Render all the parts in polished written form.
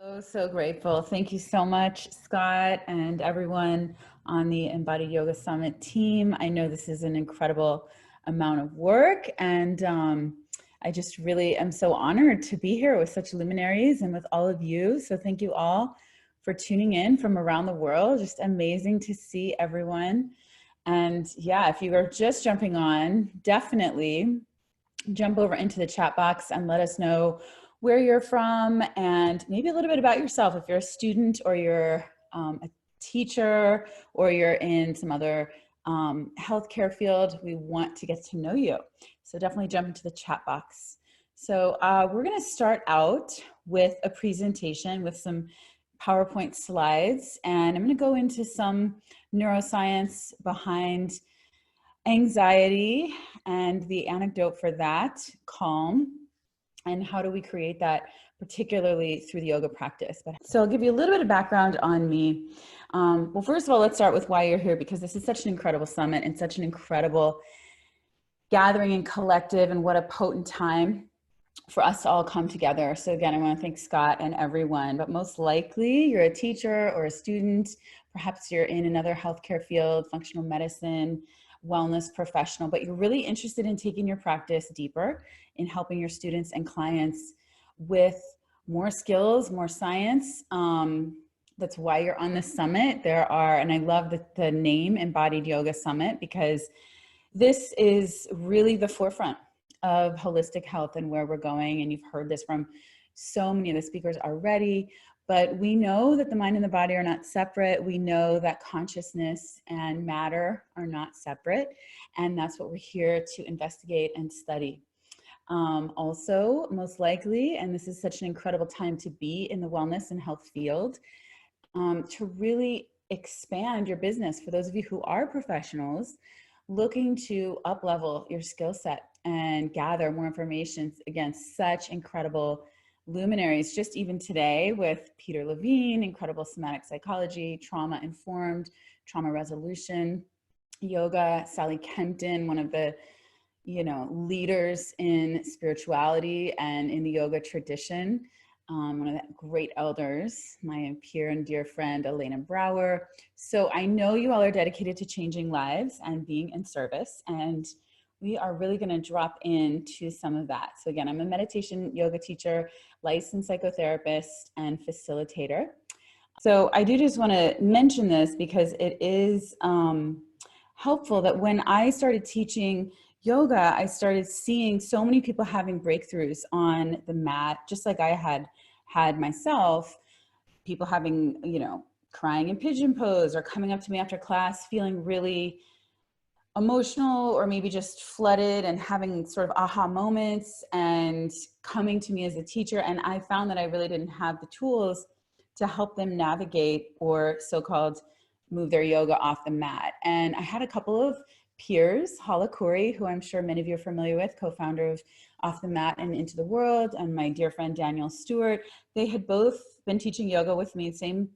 So grateful. Thank you so much, Scott, and everyone on the Embody Yoga Summit team. I know this is an incredible amount of work, and I just really am so honored to be here with such luminaries and with all of you. So thank you all for tuning in from around the world. Just amazing to see everyone. And yeah, if you are just jumping on, definitely jump over into the chat box and let us know where you're from and maybe a little bit about yourself. If you're a student or you're a teacher or you're in some other healthcare field, we want to get to know you. So definitely jump into the chat box. So we're going to start out with a presentation with some PowerPoint slides, and I'm going to go into some neuroscience behind anxiety and the anecdote for that, calm, and how do we create that, particularly through the yoga practice. So I'll give you a little bit of background on me. Well, first of all, let's start with why you're here, because this is such an incredible summit and such an incredible gathering and collective, and what a potent time for us to all come together. So again, I want to thank Scott and everyone, but most likely you're a teacher or a student, perhaps you're in another healthcare field, functional medicine, wellness professional, but you're really interested in taking your practice deeper, in helping your students and clients with more skills, more science. That's why you're on this summit. And I love the name Embodied Yoga Summit, because this is really the forefront of holistic health and where we're going. And you've heard this from so many of the speakers already, but we know that the mind and the body are not separate. We know that consciousness and matter are not separate. And that's what we're here to investigate and study. Also, most likely, and this is such an incredible time to be in the wellness and health field, to really expand your business. For those of you who are professionals looking to up-level your skill set and gather more information against such incredible luminaries, just even today with Peter Levine, incredible somatic psychology, trauma-informed, trauma resolution, yoga, Sally Kempton, one of the leaders in spirituality and in the yoga tradition, one of the great elders, my peer and dear friend, Elena Brower. So I know you all are dedicated to changing lives and being in service, and we are really going to drop into some of that. So again, I'm a meditation yoga teacher, licensed psychotherapist, and facilitator. So I do just want to mention this because it is helpful that when I started teaching yoga, I started seeing so many people having breakthroughs on the mat, just like I had myself, people having, crying in pigeon pose or coming up to me after class, feeling really emotional or maybe just flooded and having sort of aha moments and coming to me as a teacher. And I found that I really didn't have the tools to help them navigate or so-called move their yoga off the mat. And I had a couple of peers, Hala Khoury, who I'm sure many of you are familiar with, co-founder of Off the Mat and Into the World, and my dear friend Daniel Stewart. They had both been teaching yoga with me, same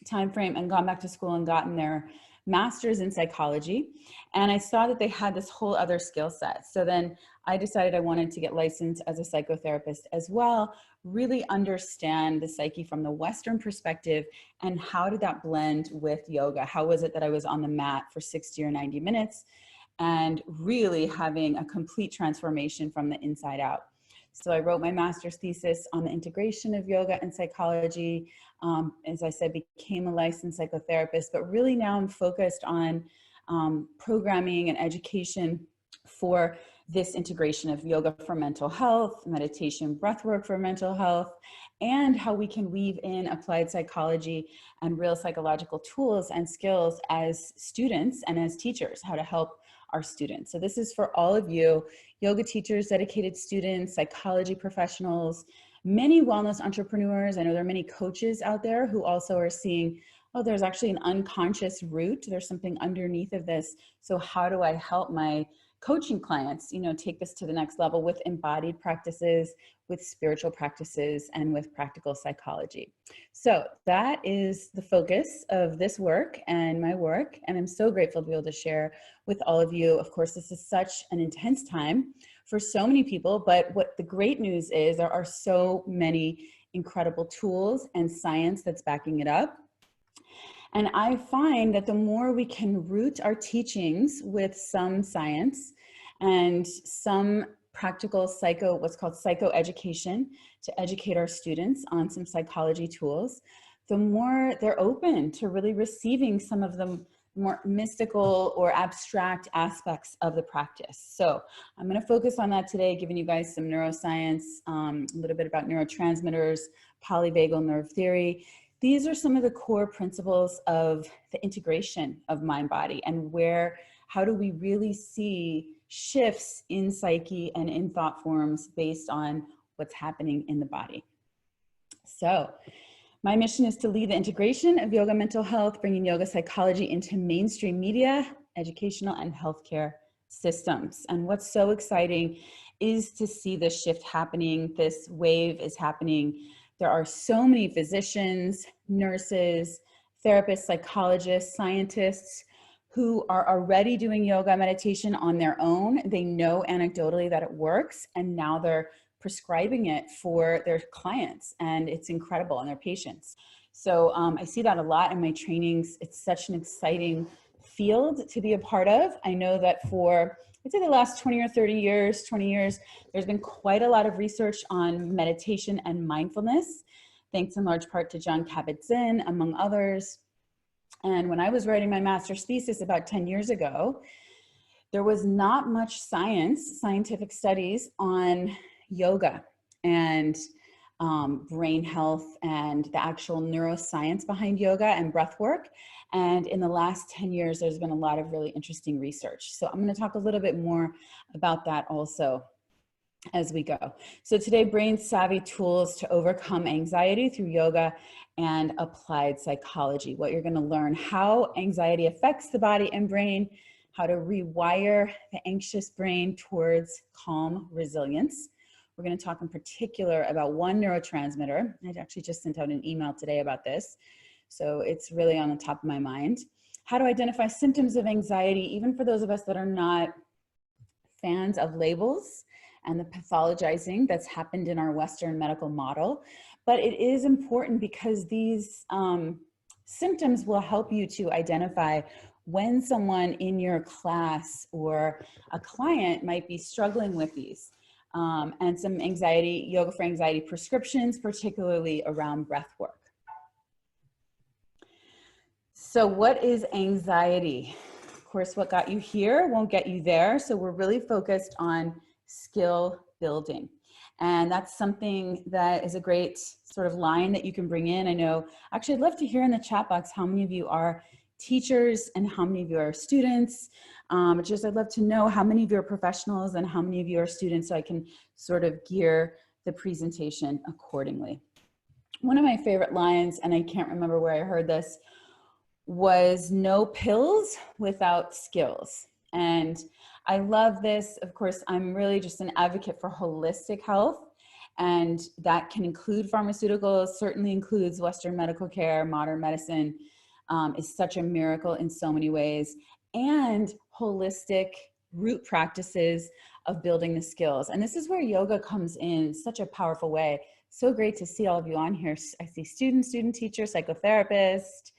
time frame, and gone back to school and gotten their master's in psychology. And I saw that they had this whole other skill set. So then I decided I wanted to get licensed as a psychotherapist as well, really understand the psyche from the Western perspective, and how did that blend with yoga? How was it that I was on the mat for 60 or 90 minutes and really having a complete transformation from the inside out? So I wrote my master's thesis on the integration of yoga and psychology. As I said, became a licensed psychotherapist, but really now I'm focused on programming and education for this integration of yoga for mental health, meditation, breathwork for mental health, and how we can weave in applied psychology and real psychological tools and skills as students and as teachers, how to help our students. So this is for all of you, yoga teachers, dedicated students, psychology professionals, many wellness entrepreneurs. I know there are many coaches out there who also are seeing, oh, there's actually an unconscious root. There's something underneath of this. So how do I help my coaching clients, take this to the next level with embodied practices, with spiritual practices, and with practical psychology. So that is the focus of this work and my work. And I'm so grateful to be able to share with all of you. Of course, this is such an intense time for so many people, but what the great news is, there are so many incredible tools and science that's backing it up. And I find that the more we can root our teachings with some science and some practical what's called psychoeducation, to educate our students on some psychology tools, the more they're open to really receiving some of the more mystical or abstract aspects of the practice. So I'm going to focus on that today, giving you guys some neuroscience, a little bit about neurotransmitters, polyvagal nerve theory. These are some of the core principles of the integration of mind-body, and how do we really see shifts in psyche and in thought forms based on what's happening in the body. So my mission is to lead the integration of yoga mental health, bringing yoga psychology into mainstream media, educational, and healthcare systems. And what's so exciting is to see this shift happening. This wave is happening. There are so many physicians, nurses, therapists, psychologists, scientists who are already doing yoga meditation on their own. They know anecdotally that it works, and now they're prescribing it for their clients, and it's incredible, and their patients. So I see that a lot in my trainings. It's such an exciting field to be a part of. I know that for, I'd say the last 20 years, there's been quite a lot of research on meditation and mindfulness, thanks in large part to Jon Kabat-Zinn, among others. And when I was writing my master's thesis about 10 years ago, there was not much scientific studies on yoga and brain health and the actual neuroscience behind yoga and breath work. And in the last 10 years, there's been a lot of really interesting research. So I'm going to talk a little bit more about that also as we go. So today, brain savvy tools to overcome anxiety through yoga and applied psychology. What you're going to learn, how anxiety affects the body and brain, how to rewire the anxious brain towards calm resilience. We're going to talk in particular about one neurotransmitter. I actually just sent out an email today about this, so it's really on the top of my mind. How to identify symptoms of anxiety, even for those of us that are not fans of labels and the pathologizing that's happened in our Western medical model. But it is important because these symptoms will help you to identify when someone in your class or a client might be struggling with these. And some yoga for anxiety prescriptions, particularly around breath work. So what is anxiety? Of course, what got you here won't get you there. So we're really focused on skill building. And that's something that is a great sort of line that you can bring in. I know, actually, I'd love to hear in the chat box how many of you are teachers and how many of you are students. I'd love to know how many of you are professionals and how many of you are students, so I can sort of gear the presentation accordingly. One of my favorite lines, and I can't remember where I heard this, was no pills without skills. And I love this. Of course, I'm really just an advocate for holistic health, and that can include pharmaceuticals, certainly includes Western medical care. Modern medicine is such a miracle in so many ways, and holistic root practices of building the skills. And this is where yoga comes in such a powerful way. So great to see all of you on here. I see student, teacher, psychotherapist,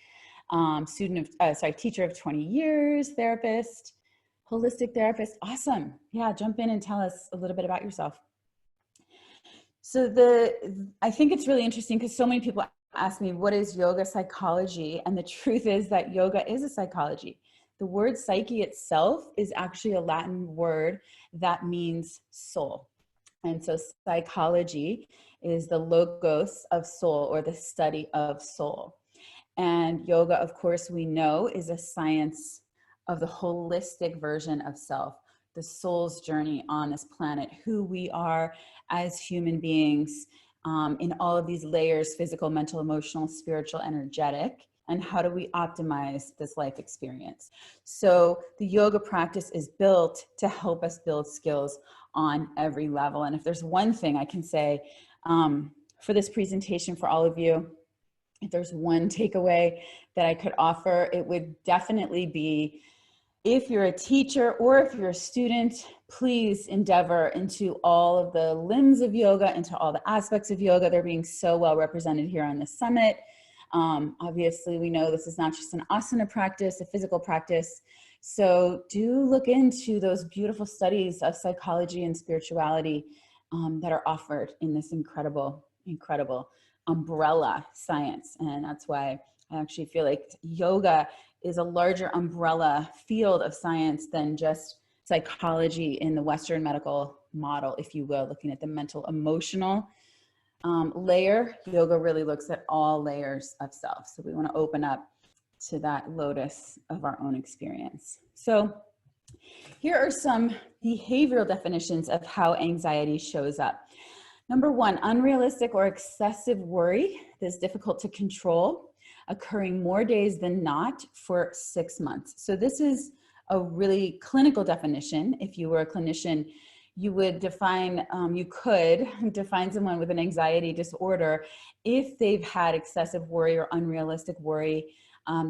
teacher of 20 years, therapist, holistic therapist. Awesome. Yeah, jump in and tell us a little bit about yourself. So I think it's really interesting because so many people ask me, what is yoga psychology? And the truth is that yoga is a psychology. The word psyche itself is actually a Latin word that means soul. And so psychology is the logos of soul, or the study of soul. And yoga, of course, we know is a science of the holistic version of self, the soul's journey on this planet, who we are as human beings in all of these layers: physical, mental, emotional, spiritual, energetic. And how do we optimize this life experience? So the yoga practice is built to help us build skills on every level. And if there's one thing I can say for this presentation for all of you, if there's one takeaway that I could offer, it would definitely be If you're a teacher or if you're a student, please endeavor into all of the limbs of yoga, into all the aspects of yoga. They're being so well represented here on the summit. Obviously, we know this is not just an asana practice, a physical practice. So do look into those beautiful studies of psychology and spirituality that are offered in this incredible, incredible umbrella science. And that's why I actually feel like yoga is a larger umbrella field of science than just psychology in the Western medical model, if you will, looking at the mental, emotional layer. Yoga really looks at all layers of self. So we want to open up to that lotus of our own experience. So here are some behavioral definitions of how anxiety shows up. Number one, unrealistic or excessive worry that's difficult to control, occurring more days than not for 6 months. So this is a really clinical definition. If you were a clinician, you would define, you could define someone with an anxiety disorder if they've had excessive worry or unrealistic worry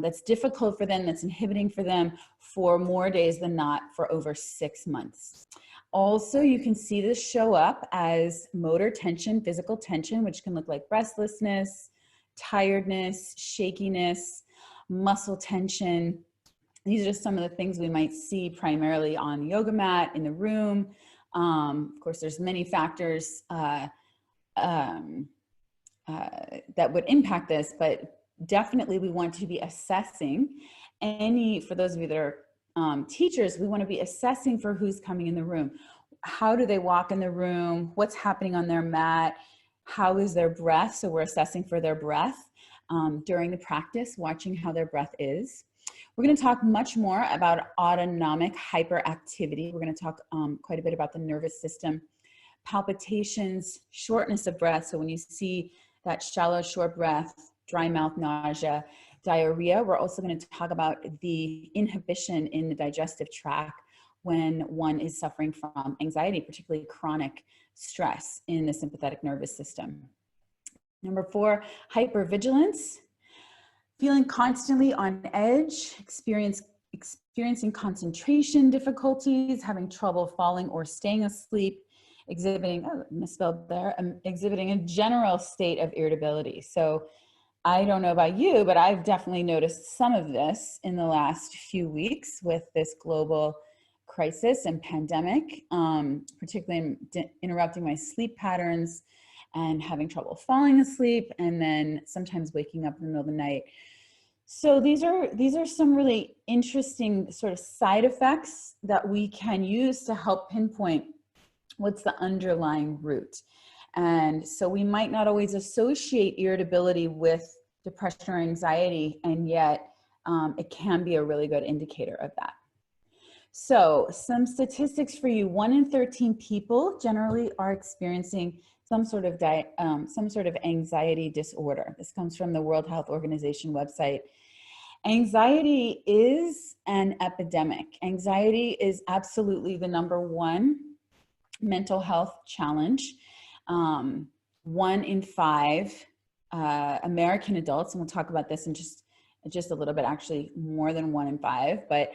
that's difficult for them, that's inhibiting for them for more days than not for over 6 months. Also, you can see this show up as motor tension, physical tension, which can look like restlessness, tiredness, shakiness, muscle tension. These are just some of the things we might see primarily on the yoga mat, in the room. Of course, there's many factors that would impact this, but definitely we want to be assessing for those of you that are teachers, we want to be assessing for who's coming in the room. How do they walk in the room? What's happening on their mat? How is their breath? So we're assessing for their breath during the practice, watching how their breath is. We're going to talk much more about autonomic hyperactivity. We're going to talk quite a bit about the nervous system, palpitations, shortness of breath. So when you see that shallow, short breath, dry mouth, nausea, diarrhea, we're also going to talk about the inhibition in the digestive tract when one is suffering from anxiety, particularly chronic stress in the sympathetic nervous system. Number 4, hypervigilance, feeling constantly on edge, experiencing concentration difficulties, having trouble falling or staying asleep, exhibiting, misspelled there, exhibiting a general state of irritability. So I don't know about you, but I've definitely noticed some of this in the last few weeks with this global crisis and pandemic, particularly interrupting my sleep patterns and having trouble falling asleep, and then sometimes waking up in the middle of the night. So these are some really interesting sort of side effects that we can use to help pinpoint what's the underlying root. And so we might not always associate irritability with depression or anxiety, and yet it can be a really good indicator of that. So some statistics for you: 1 in 13 people generally are experiencing some sort of anxiety disorder. This comes from the World Health Organization website. Anxiety is an epidemic. Anxiety is absolutely the #1 mental health challenge. 1 in 5 American adults, and we'll talk about this in just a little bit, actually more than 1 in 5, but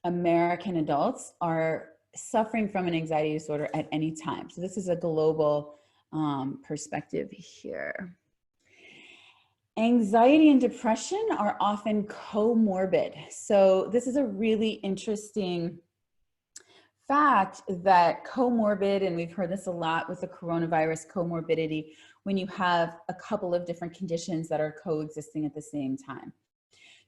American adults are suffering from an anxiety disorder at any time. So this is a global perspective here. Anxiety and depression are often comorbid. So this is a really interesting fact that comorbid, and we've heard this a lot with the coronavirus, comorbidity, when you have a couple of different conditions that are coexisting at the same time.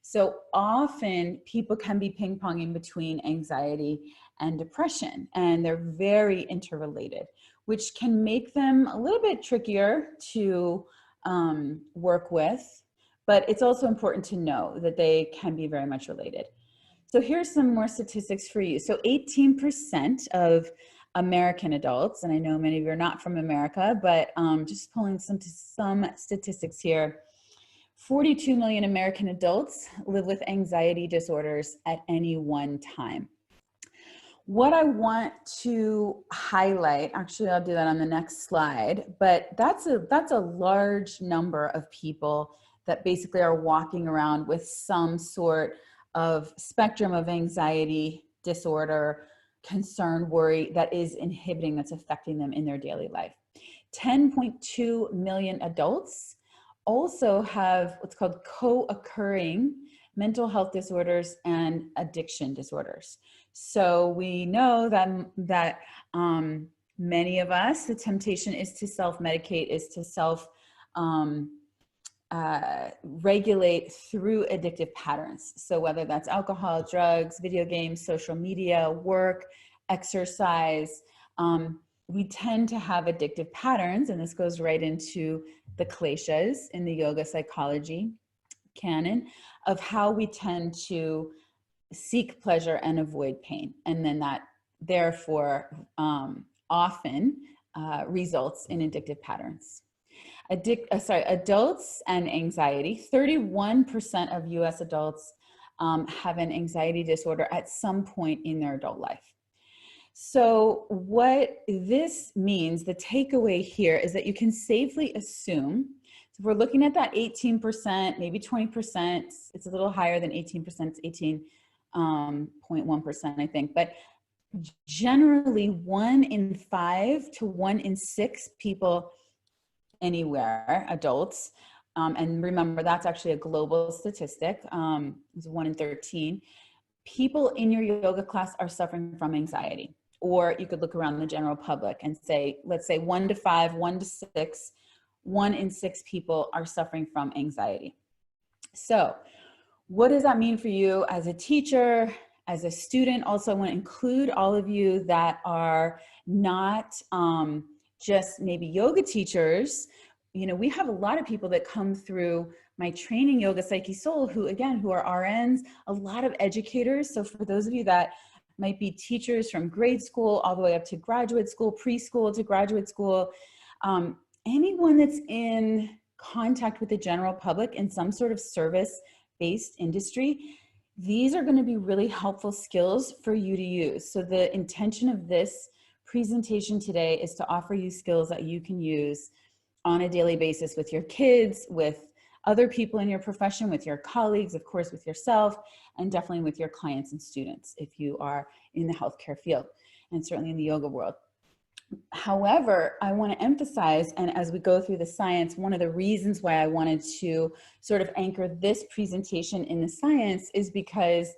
So often people can be ping-ponging between anxiety and depression, and they're very interrelated, which can make them a little bit trickier to work with, but it's also important to know that they can be very much related. So here's some more statistics for you. So 18% of American adults, and I know many of you are not from America, but just pulling some statistics here, 42 million American adults live with anxiety disorders at any one time. What I want to highlight, actually I'll do that on the next slide, but that's a large number of people that basically are walking around with some sort of spectrum of anxiety disorder, concern, worry that is inhibiting, that's affecting them in their daily life. 10.2 million adults also have what's called co-occurring mental health disorders and addiction disorders. So we know that many of us, the temptation is to self-medicate, is to regulate through addictive patterns. So whether that's alcohol, drugs, video games, social media, work, exercise, we tend to have addictive patterns, and this goes right into the kleshas in the yoga psychology canon of how we tend to seek pleasure and avoid pain. And then that therefore often results in addictive patterns. Adults and anxiety. 31% of US adults have an anxiety disorder at some point in their adult life. So what this means, the takeaway here is that you can safely assume, so if we're looking at that 18%, maybe 20%, it's a little higher than 18%, it's 18.1%, I think, but generally 1 in 5 to 1 in 6 people anywhere, adults, and remember that's actually a global statistic, it's 1 in 13, people in your yoga class are suffering from anxiety. Or you could look around the general public and say, let's say 1 to 5, 1 to 6, 1 in 6 people are suffering from anxiety. So what does that mean for you as a teacher, as a student? Also, I want to include all of you that are not just maybe yoga teachers. You know, we have a lot of people that come through my training, Yoga Psyche Soul, who again, who are RNs, a lot of educators. So for those of you that might be teachers from grade school all the way up to graduate school, preschool to graduate school, anyone that's in contact with the general public in some sort of service-based industry, these are going to be really helpful skills for you to use. So the intention of this presentation today is to offer you skills that you can use on a daily basis with your kids, with other people in your profession, with your colleagues, of course, with yourself, and definitely with your clients and students if you are in the healthcare field, and certainly in the yoga world. However, I want to emphasize, and as we go through the science, one of the reasons why I wanted to sort of anchor this presentation in the science is because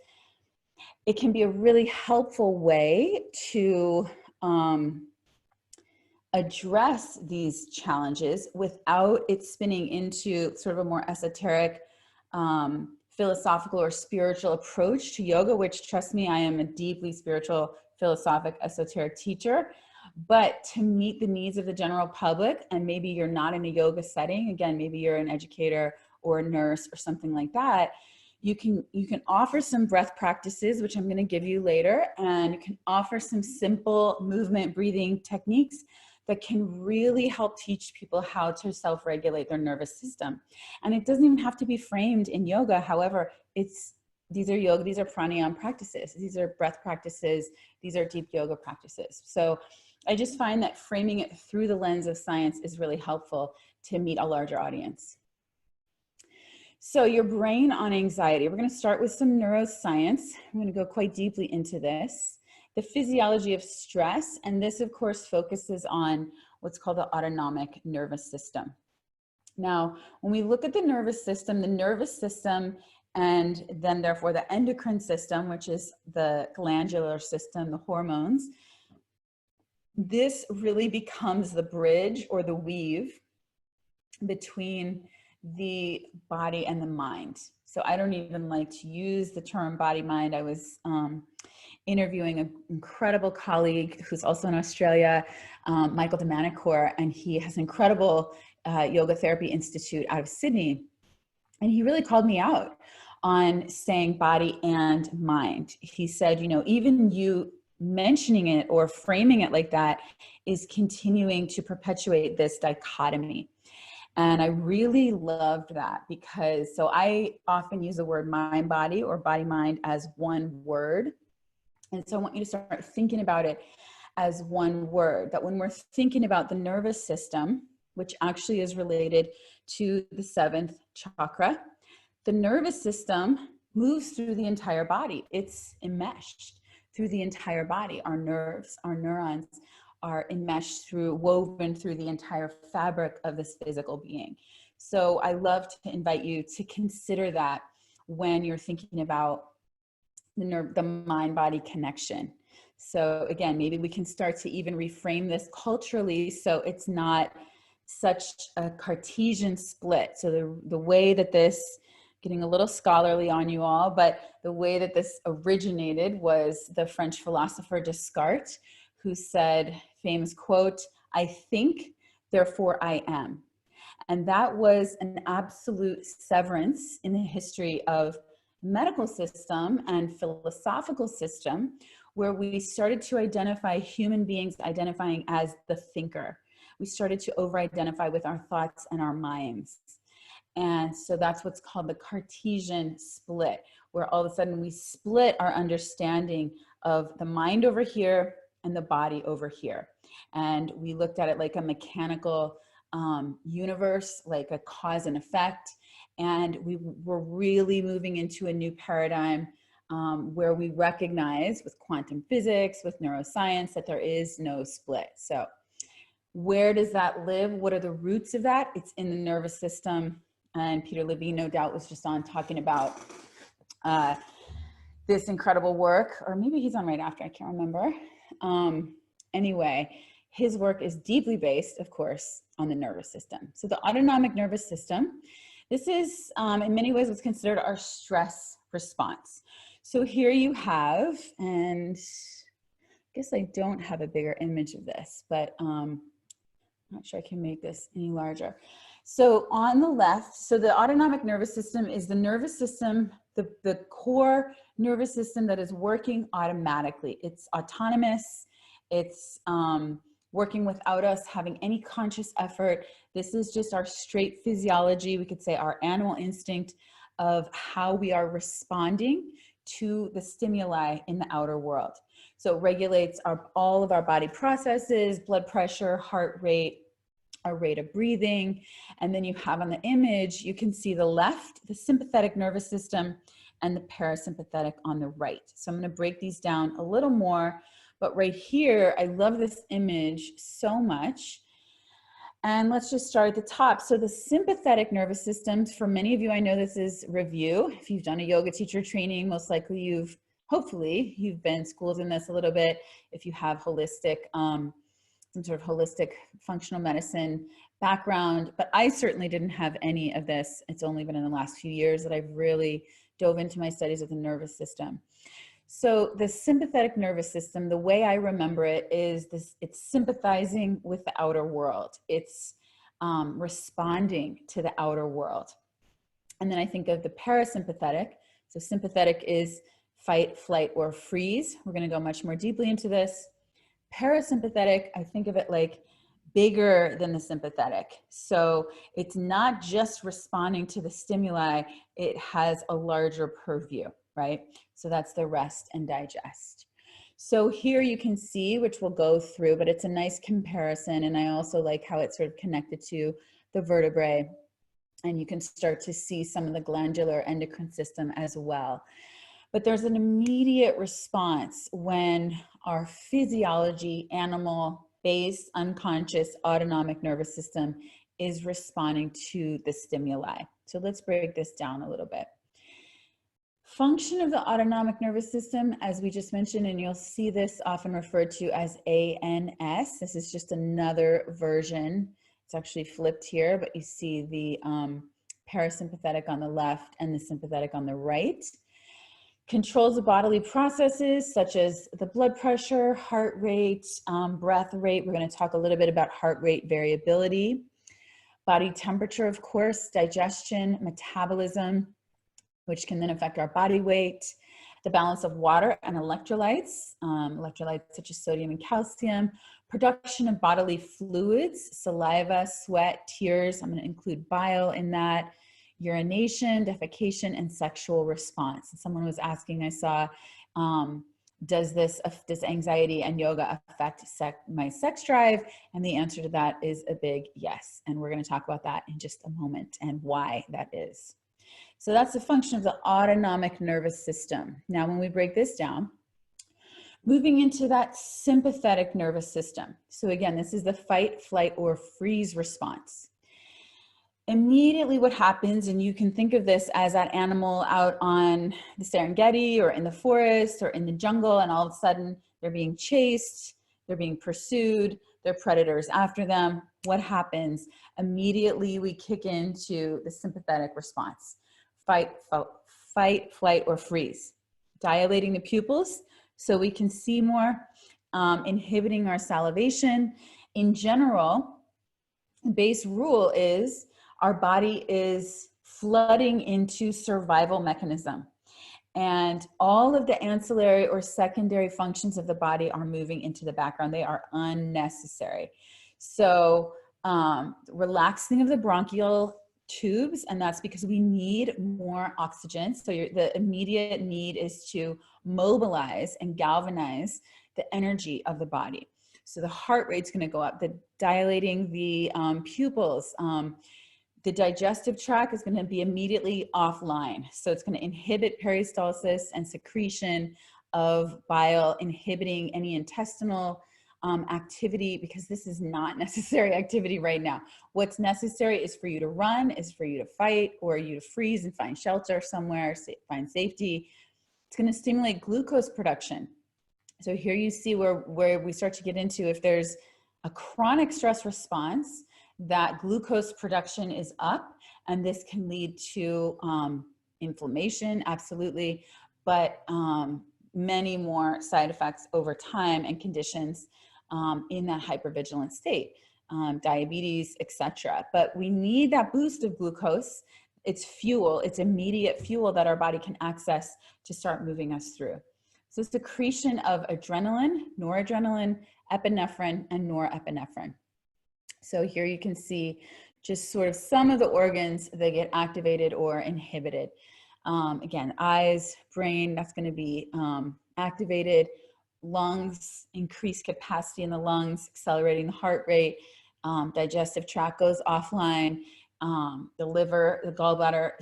it can be a really helpful way to address these challenges without it spinning into sort of a more esoteric, philosophical or spiritual approach to yoga, which, trust me, I am a deeply spiritual, philosophic, esoteric teacher. But to meet the needs of the general public, and maybe you're not in a yoga setting, again, maybe you're an educator or a nurse or something like that, you can offer some breath practices, which I'm going to give you later, and you can offer some simple movement breathing techniques that can really help teach people how to self-regulate their nervous system. And it doesn't even have to be framed in yoga. However, these are yoga, these are pranayama practices, these are breath practices, these are deep yoga practices. So I just find that framing it through the lens of science is really helpful to meet a larger audience. So your brain on anxiety, we're going to start with some neuroscience. I'm going to go quite deeply into this. The physiology of stress, and this of course focuses on what's called the autonomic nervous system. Now, when we look at the nervous system and then therefore the endocrine system, which is the glandular system, the hormones, this really becomes the bridge or the weave between the body and the mind. So I don't even like to use the term body mind. I was interviewing an incredible colleague who's also in Australia, Michael DeManicore, and he has an incredible yoga therapy institute out of Sydney. And he really called me out on saying body and mind. He said, you know, even you mentioning it or framing it like that is continuing to perpetuate this dichotomy. And I really loved that because, so I often use the word mind body or body mind as one word. And so I want you to start thinking about it as one word, that when we're thinking about the nervous system, which actually is related to the 7th chakra, the nervous system moves through the entire body. It's enmeshed through the entire body. Our nerves, our neurons are enmeshed through, woven through the entire fabric of this physical being. So I love to invite you to consider that when you're thinking about the mind-body connection. So again, maybe we can start to even reframe this culturally so it's not such a Cartesian split. So the way that this, getting a little scholarly on you all, but the way that this originated was the French philosopher Descartes, who said, famous quote, "I think, therefore I am." And that was an absolute severance in the history of medical system and philosophical system, where we started to identify human beings identifying as the thinker. We started to over-identify with our thoughts and our minds. And so that's what's called the Cartesian split, where all of a sudden we split our understanding of the mind over here and the body over here. And we looked at it like a mechanical universe, like a cause and effect. And we were really moving into a new paradigm where we recognize with quantum physics, with neuroscience, that there is no split. So where does that live? What are the roots of that? It's in the nervous system. And Peter Levine, no doubt, was just on talking about this incredible work, or maybe he's on right after, I can't remember. Anyway, his work is deeply based, of course, on the nervous system. So the autonomic nervous system, this is in many ways what's considered our stress response. So here you have, and I guess I don't have a bigger image of this, but I'm not sure I can make this any larger. So on the left, so the autonomic nervous system is the nervous system, the core nervous system that is working automatically. It's autonomous. It's working without us having any conscious effort. This is just our straight physiology. We could say our animal instinct of how we are responding to the stimuli in the outer world. So it regulates all of our body processes, blood pressure, heart rate, our rate of breathing. And then you have on the image, you can see the left, the sympathetic nervous system, and the parasympathetic on the right. So I'm going to break these down a little more, but right here, I love this image so much. And let's just start at the top. So the sympathetic nervous system, for many of you, I know this is review. If you've done a yoga teacher training, most likely hopefully you've been schooled in this a little bit. If you have holistic, some sort of holistic functional medicine background, but I certainly didn't have any of this. It's only been in the last few years that I've really dove into my studies of the nervous system. So the sympathetic nervous system, the way I remember it is this: it's sympathizing with the outer world. It's responding to the outer world. And then I think of the parasympathetic. So sympathetic is fight, flight, or freeze. We're going to go much more deeply into this. Parasympathetic, I think of it like bigger than the sympathetic. So it's not just responding to the stimuli, it has a larger purview, right? So that's the rest and digest. So here you can see, which we'll go through, but it's a nice comparison. And I also like how it's sort of connected to the vertebrae. And you can start to see some of the glandular endocrine system as well. But there's an immediate response when our physiology, animal-based, unconscious, autonomic nervous system is responding to the stimuli. So let's break this down a little bit. Function of the autonomic nervous system, as we just mentioned, and you'll see this often referred to as ANS. This is just another version. It's actually flipped here, but you see the parasympathetic on the left and the sympathetic on the right. Controls the bodily processes such as the blood pressure, heart rate, breath rate. We're going to talk a little bit about heart rate variability. Body temperature, of course, digestion, metabolism, which can then affect our body weight. The balance of water and electrolytes, electrolytes such as sodium and calcium. Production of bodily fluids, saliva, sweat, tears. I'm going to include bile in that. Urination, defecation, and sexual response. Someone was asking, I saw, does anxiety and yoga affect my sex drive? And the answer to that is a big yes. And we're going to talk about that in just a moment and why that is. So that's the function of the autonomic nervous system. Now, when we break this down, moving into that sympathetic nervous system. So again, this is the fight, flight, or freeze response. Immediately what happens, and you can think of this as that animal out on the Serengeti or in the forest or in the jungle, and all of a sudden they're being chased, they're being pursued, there are predators after them. What happens? Immediately we kick into the sympathetic response. Fight, flight, or freeze. Dilating the pupils so we can see more, inhibiting our salivation. In general, the base rule is our body is flooding into survival mechanism. And all of the ancillary or secondary functions of the body are moving into the background. They are unnecessary. So relaxing of the bronchial tubes, and that's because we need more oxygen. So the immediate need is to mobilize and galvanize the energy of the body. So the heart rate's going to go up, the dilating the pupils, the digestive tract is going to be immediately offline. So it's going to inhibit peristalsis and secretion of bile, inhibiting any intestinal activity, because this is not necessary activity right now. What's necessary is for you to run, is for you to fight, or you to freeze and find shelter somewhere, find safety. It's going to stimulate glucose production. So here you see where we start to get into, if there's a chronic stress response, that glucose production is up, and this can lead to inflammation, absolutely, but many more side effects over time and conditions in that hypervigilant state, diabetes, etc. But we need that boost of glucose. It's fuel, it's immediate fuel that our body can access to start moving us through. So secretion of adrenaline, noradrenaline, epinephrine, and norepinephrine. So here you can see just sort of some of the organs that get activated or inhibited. Again, eyes, brain, that's going to be activated. Lungs, increased capacity in the lungs, accelerating the heart rate. Digestive tract goes offline. The liver, the gallbladder,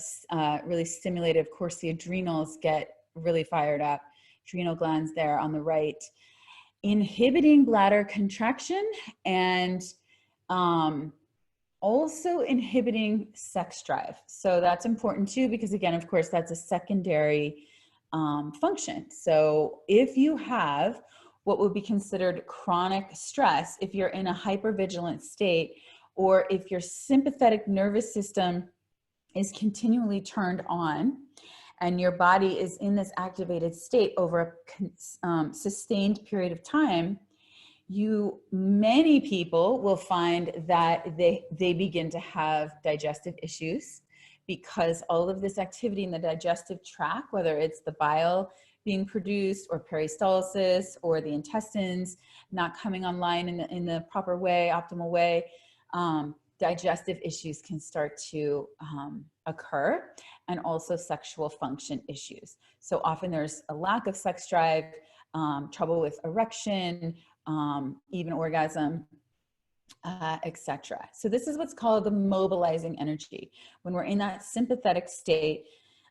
really stimulated. Of course, the adrenals get really fired up. Adrenal glands there on the right. Inhibiting bladder contraction and also inhibiting sex drive. So that's important too, because again, of course, that's a secondary function. So if you have what would be considered chronic stress, if you're in a hypervigilant state, or if your sympathetic nervous system is continually turned on, and your body is in this activated state over a sustained period of time, many people will find that they begin to have digestive issues, because all of this activity in the digestive tract, whether it's the bile being produced or peristalsis or the intestines not coming online in the proper way, optimal way, digestive issues can start to occur, and also sexual function issues. So often there's a lack of sex drive, trouble with erection, even orgasm, etc. So this is what's called the mobilizing energy. When we're in that sympathetic state,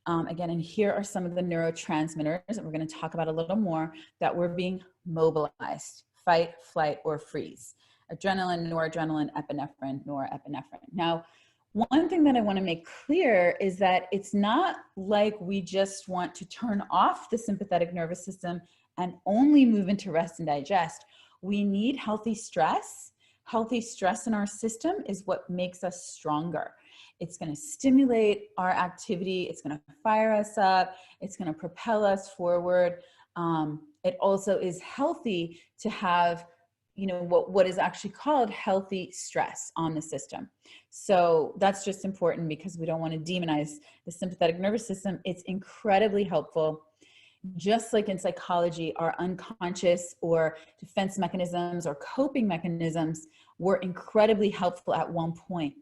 again, and here are some of the neurotransmitters that we're going to talk about a little more, that we're being mobilized: fight, flight, or freeze. Adrenaline, noradrenaline, epinephrine, norepinephrine. Now, one thing that I want to make clear is that it's not like we just want to turn off the sympathetic nervous system and only move into rest and digest. We need healthy stress. Healthy stress in our system is what makes us stronger. It's going to stimulate our activity. It's going to fire us up. It's going to propel us forward. It also is healthy to have, what is actually called healthy stress on the system. So that's just important, because we don't want to demonize the sympathetic nervous system. It's incredibly helpful. Just like in psychology, our unconscious or defense mechanisms or coping mechanisms were incredibly helpful at one point.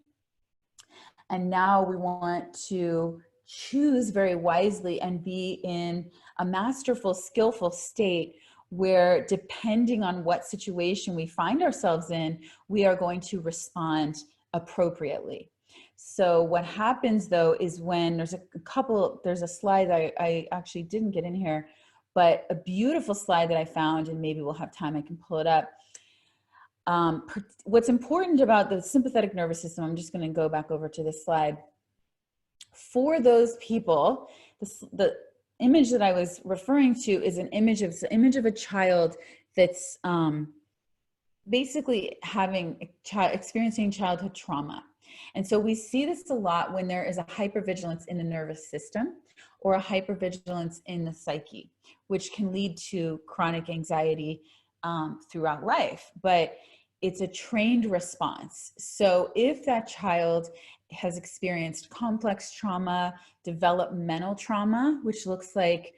And now we want to choose very wisely and be in a masterful, skillful state where, depending on what situation we find ourselves in, we are going to respond appropriately. So what happens though is when there's there's a slide that I actually didn't get in here, but a beautiful slide that I found, and maybe we'll have time, I can pull it up. What's important about the sympathetic nervous system, I'm just going to go back over to this slide. For those people, the image that I was referring to is an image of a child that's basically experiencing childhood trauma. And so we see this a lot when there is a hypervigilance in the nervous system or a hypervigilance in the psyche, which can lead to chronic anxiety throughout life. But it's a trained response. So if that child has experienced complex trauma, developmental trauma, which looks like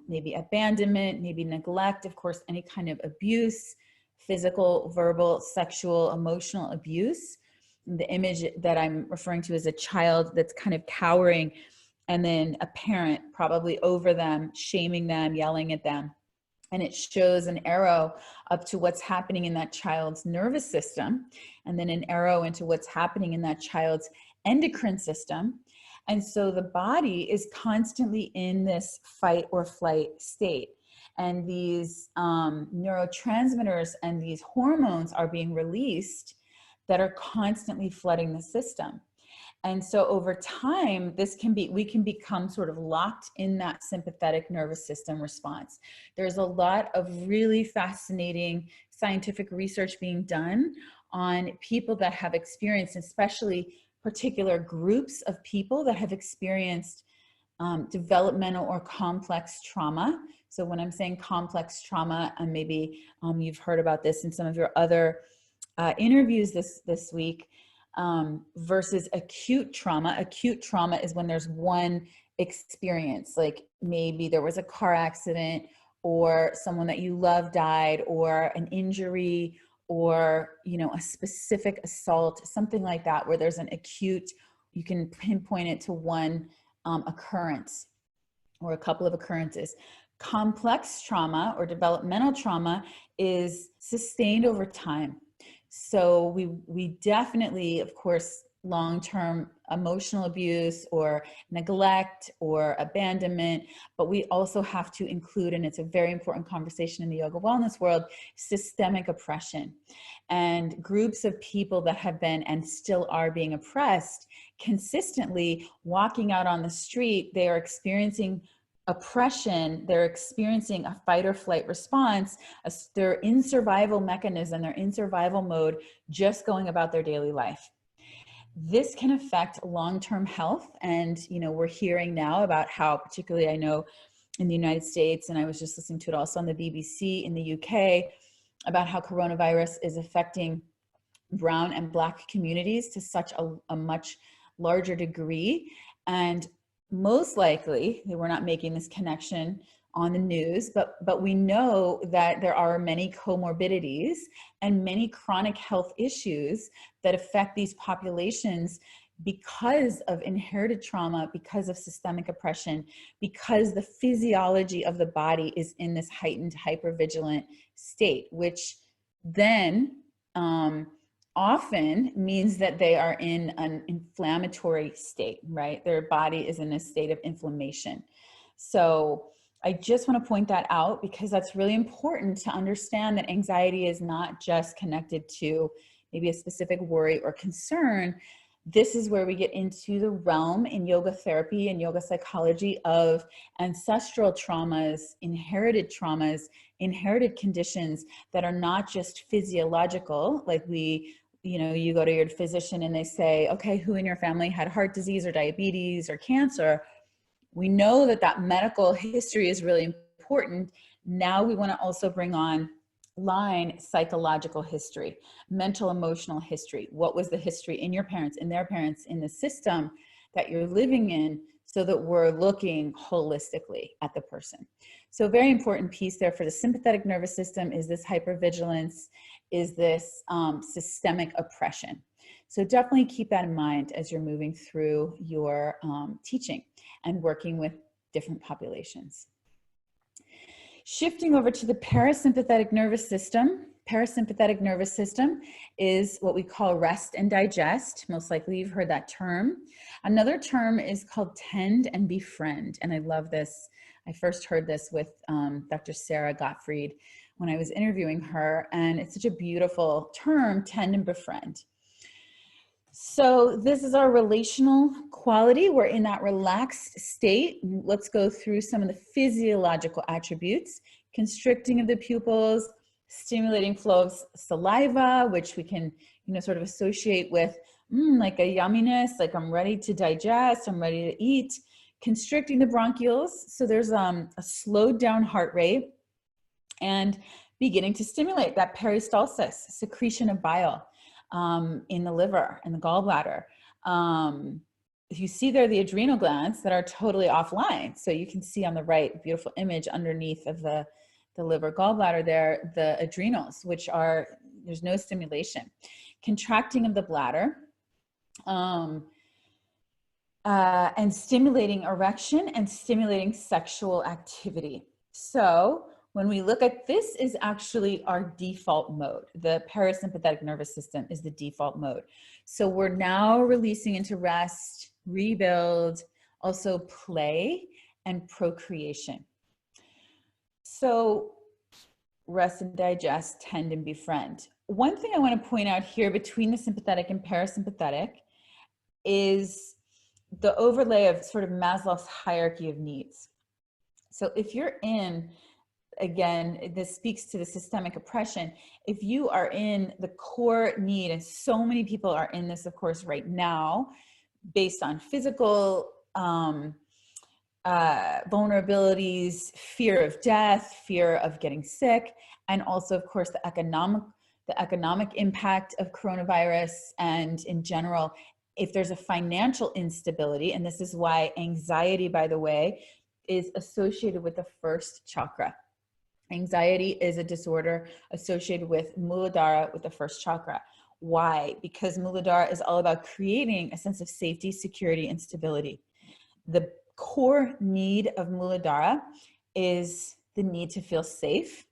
maybe abandonment, maybe neglect, of course, any kind of abuse, physical, verbal, sexual, emotional abuse. The image that I'm referring to is a child that's kind of cowering, and then a parent probably over them, shaming them, yelling at them. And it shows an arrow up to what's happening in that child's nervous system, and then an arrow into what's happening in that child's endocrine system. And so the body is constantly in this fight or flight state. And these neurotransmitters and these hormones are being released that are constantly flooding the system. And so over time, we can become sort of locked in that sympathetic nervous system response. There's a lot of really fascinating scientific research being done on people that have experienced, especially particular groups of people that have experienced developmental or complex trauma. So when I'm saying complex trauma, and maybe you've heard about this in some of your other interviews this week, versus acute trauma. Acute trauma is when there's one experience, like maybe there was a car accident, or someone that you love died, or an injury, or a specific assault, something like that, where there's an acute, you can pinpoint it to one occurrence or a couple of occurrences. Complex trauma or developmental trauma is sustained over time. So we definitely, of course, long-term emotional abuse or neglect or abandonment, but we also have to include, and it's a very important conversation in the yoga wellness world, systemic oppression. And groups of people that have been and still are being oppressed consistently, walking out on the street, they are experiencing oppression, they're experiencing a fight or flight response, they're in survival mechanism, they're in survival mode, just going about their daily life. This can affect long-term health. And, we're hearing now about how, particularly I know in the United States, and I was just listening to it also on the BBC in the UK, about how coronavirus is affecting Brown and Black communities to such a much larger degree. And most likely, we're not making this connection on the news, but we know that there are many comorbidities and many chronic health issues that affect these populations because of inherited trauma, because of systemic oppression, because the physiology of the body is in this heightened hypervigilant state, which then often means that they are in an inflammatory state, right? Their body is in a state of inflammation. So I just want to point that out because that's really important to understand that anxiety is not just connected to maybe a specific worry or concern. This is where we get into the realm in yoga therapy and yoga psychology of ancestral traumas, inherited conditions that are not just physiological, like you go to your physician and they say, okay, who in your family had heart disease or diabetes or cancer? We know that medical history is really important. Now we want to also bring on psychological history, mental, emotional history. What was the history in your parents, in their parents, in the system that you're living in, so that we're looking holistically at the person. So a very important piece there for the sympathetic nervous system is this hypervigilance, is this systemic oppression. So definitely keep that in mind as you're moving through your teaching and working with different populations. Shifting over to the parasympathetic nervous system, Parasympathetic nervous system is what we call rest and digest. Most likely you've heard that term. Another term is called tend and befriend. And I love this. I first heard this with Dr. Sarah Gottfried when I was interviewing her. And it's such a beautiful term, tend and befriend. So this is our relational quality. We're in that relaxed state. Let's go through some of the physiological attributes: constricting of the pupils, stimulating flow of saliva, which we can, sort of associate with like a yumminess, like I'm ready to digest, I'm ready to eat. Constricting the bronchioles, so there's a slowed down heart rate, and beginning to stimulate that peristalsis, secretion of bile in the liver and the gallbladder. You see there the adrenal glands that are totally offline. So you can see on the right, beautiful image underneath of the liver gallbladder there, the adrenals, which are, there's no stimulation. Contracting of the bladder, and stimulating erection and stimulating sexual activity. So when we look at this, is actually our default mode. The parasympathetic nervous system is the default mode. So we're now releasing into rest, rebuild, also play and procreation. So rest and digest, tend and befriend. One thing I want to point out here between the sympathetic and parasympathetic is the overlay of sort of Maslow's hierarchy of needs. So if you're in, again, this speaks to the systemic oppression. If you are in the core need, and so many people are in this, of course, right now, based on physical vulnerabilities, fear of death, fear of getting sick, and also, of course, the economic impact of coronavirus, and in general, if there's a financial instability, and this is why anxiety, by the way, is associated with the first chakra. Anxiety is a disorder associated with Muladhara, with the first chakra. Why? Because Muladhara is all about creating a sense of safety, security, and stability. The core need of Muladhara is the need to feel safe.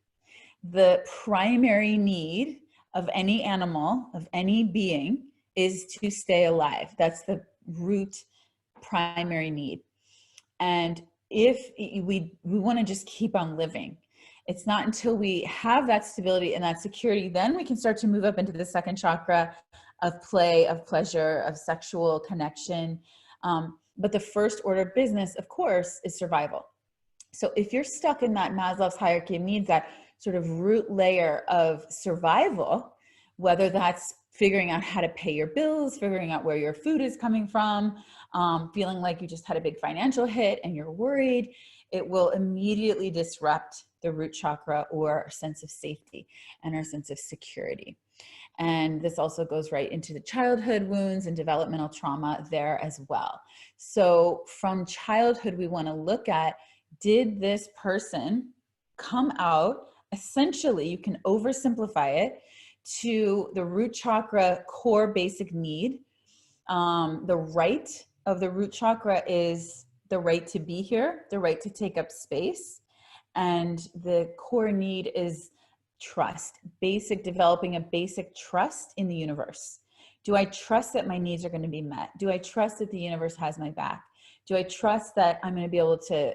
The primary need of any animal, of any being, is to stay alive. That's the root primary need. And if we want to just keep on living, it's not until we have that stability and that security, then we can start to move up into the second chakra of play, of pleasure, of sexual connection. But the first order of business, of course, is survival. So if you're stuck in that Maslow's hierarchy of needs, that sort of root layer of survival, whether that's figuring out how to pay your bills, figuring out where your food is coming from, feeling like you just had a big financial hit and you're worried, it will immediately disrupt the root chakra, or our sense of safety and our sense of security. And this also goes right into the childhood wounds and developmental trauma there as well. So from childhood, we want to look at, did this person come out, essentially, you can oversimplify it, to the root chakra core basic need. The right of the root chakra is the right to be here, the right to take up space. And the core need is trust, developing a basic trust in the universe. Do I trust that my needs are going to be met? Do I trust that the universe has my back? Do I trust that I'm going to be able to,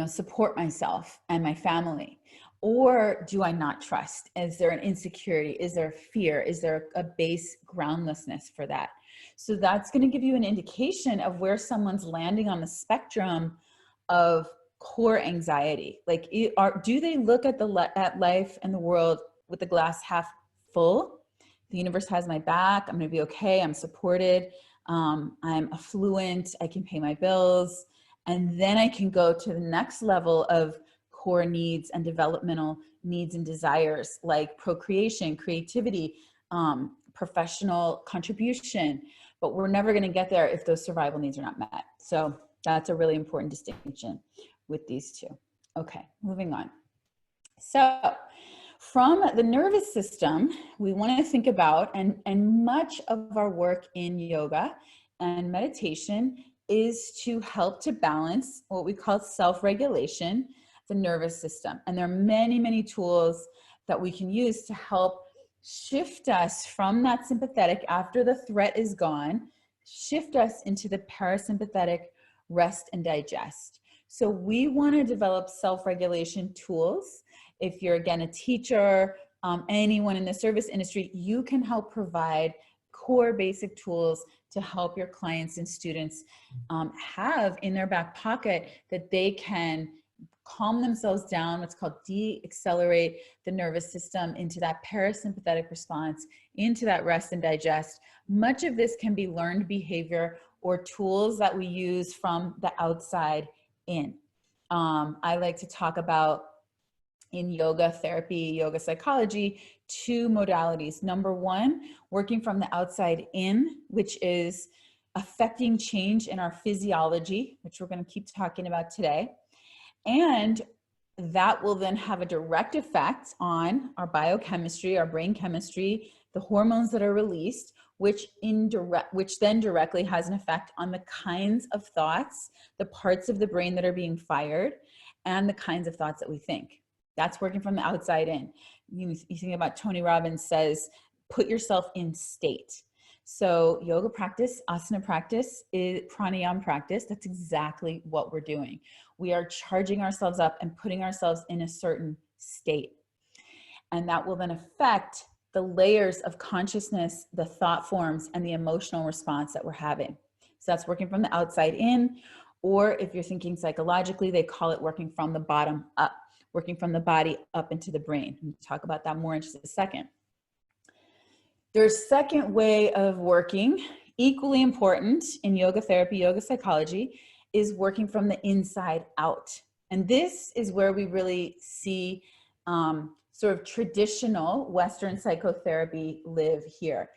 support myself and my family? Or do I not trust? Is there an insecurity? Is there fear? Is there a base groundlessness for that? So that's going to give you an indication of where someone's landing on the spectrum of core anxiety. Like, do they look at at life and the world with the glass half full? The universe has my back. I'm going to be okay. I'm supported. I'm affluent. I can pay my bills. And then I can go to the next level of core needs and developmental needs and desires, like procreation, creativity, professional contribution. But we're never going to get there if those survival needs are not met. So that's a really important distinction with these two. Okay, moving on. So from the nervous system, we want to think about, and much of our work in yoga and meditation is to help to balance what we call self-regulation the nervous system. And there are many, many tools that we can use to help shift us from that sympathetic after the threat is gone, shift us into the parasympathetic rest and digest. So we want to develop self-regulation tools. If you're, again, a teacher, anyone in the service industry, you can help provide core basic tools to help your clients and students have in their back pocket that they can calm themselves down, what's called de-accelerate the nervous system into that parasympathetic response, into that rest and digest. Much of this can be learned behavior or tools that we use from the outside in. I like to talk about in yoga therapy, yoga psychology, two modalities. Number one, working from the outside in, which is affecting change in our physiology, which we're going to keep talking about today. And that will then have a direct effect on our biochemistry, our brain chemistry, the hormones that are released, which then directly has an effect on the kinds of thoughts, the parts of the brain that are being fired, and the kinds of thoughts that we think. That's working from the outside in. You think about Tony Robbins says, put yourself in state. So yoga practice, asana practice, pranayama practice, that's exactly what we're doing. We are charging ourselves up and putting ourselves in a certain state. And that will then affect the layers of consciousness, the thought forms, and the emotional response that we're having. So that's working from the outside in, or if you're thinking psychologically, they call it working from the bottom up, working from the body up into the brain. We'll talk about that more in just a second. There's a second way of working, equally important in yoga therapy, yoga psychology, is working from the inside out. And this is where we really see sort of traditional Western psychotherapy live here,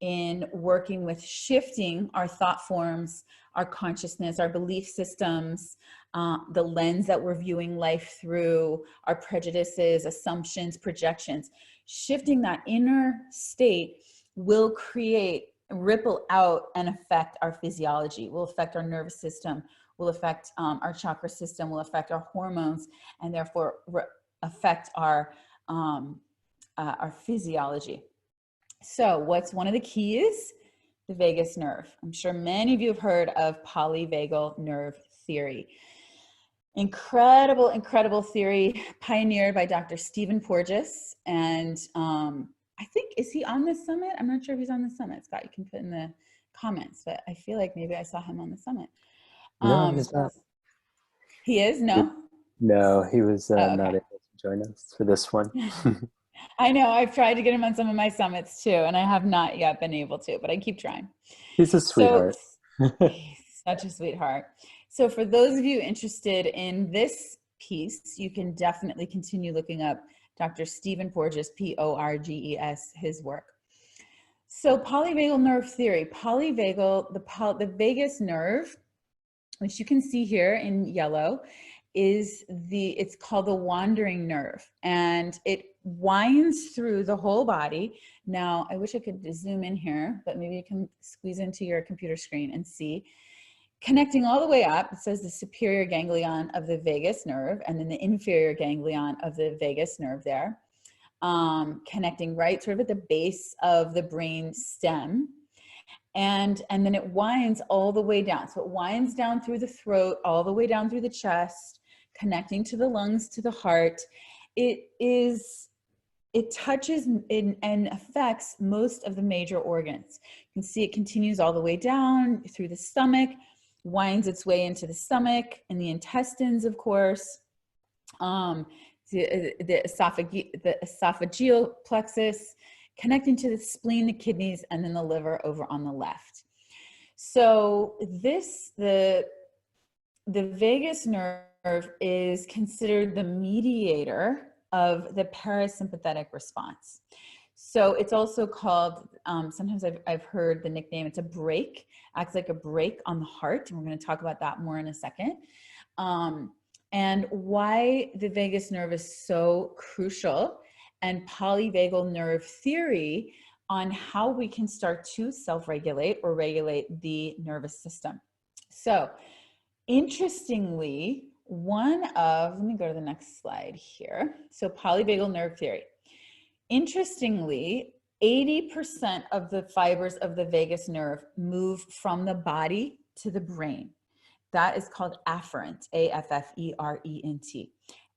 in working with shifting our thought forms, our consciousness, our belief systems, the lens that we're viewing life through, our prejudices, assumptions, projections. Shifting that inner state will create, ripple out and affect our physiology, will affect our nervous system, will affect our chakra system, will affect our hormones, and therefore affect our physiology. So what's one of the keys? The vagus nerve. I'm sure many of you have heard of polyvagal nerve theory. Incredible, incredible theory pioneered by Dr. Stephen Porges. And I think, is he on this summit? I'm not sure if he's on the summit. Scott, you can put in the comments, but I feel like maybe I saw him on the summit. No, he's not. He is? No? No, he was okay. not able to join us for this one. I know, I've tried to get him on some of my summits too, and I have not yet been able to, but I keep trying. He's a sweetheart. He's such a sweetheart. So for those of you interested in this piece, you can definitely continue looking up Dr. Stephen Porges, P-O-R-G-E-S, his work. So polyvagal nerve theory, the vagus nerve, which you can see here in yellow, it's called the wandering nerve, and it winds through the whole body. Now, I wish I could zoom in here, but maybe you can squeeze into your computer screen and see. Connecting all the way up, it says the superior ganglion of the vagus nerve, and then the inferior ganglion of the vagus nerve there. Connecting right sort of at the base of the brain stem. And then it winds all the way down. So it winds down through the throat, all the way down through the chest, connecting to the lungs, to the heart. It touches and affects most of the major organs. You can see it continues all the way down through the stomach, winds its way into the stomach and the intestines, of course, the esophageal plexus, connecting to the spleen, the kidneys, and then the liver over on the left. So the vagus nerve is considered the mediator of the parasympathetic response. So it's also called, sometimes I've heard the nickname, it's a brake, acts like a brake on the heart. And we're going to talk about that more in a second. And why the vagus nerve is so crucial, and polyvagal nerve theory on how we can start to self-regulate or regulate the nervous system. So interestingly, let me go to the next slide here. So polyvagal nerve theory. Interestingly, 80% of the fibers of the vagus nerve move from the body to the brain. That is called afferent, A-F-F-E-R-E-N-T.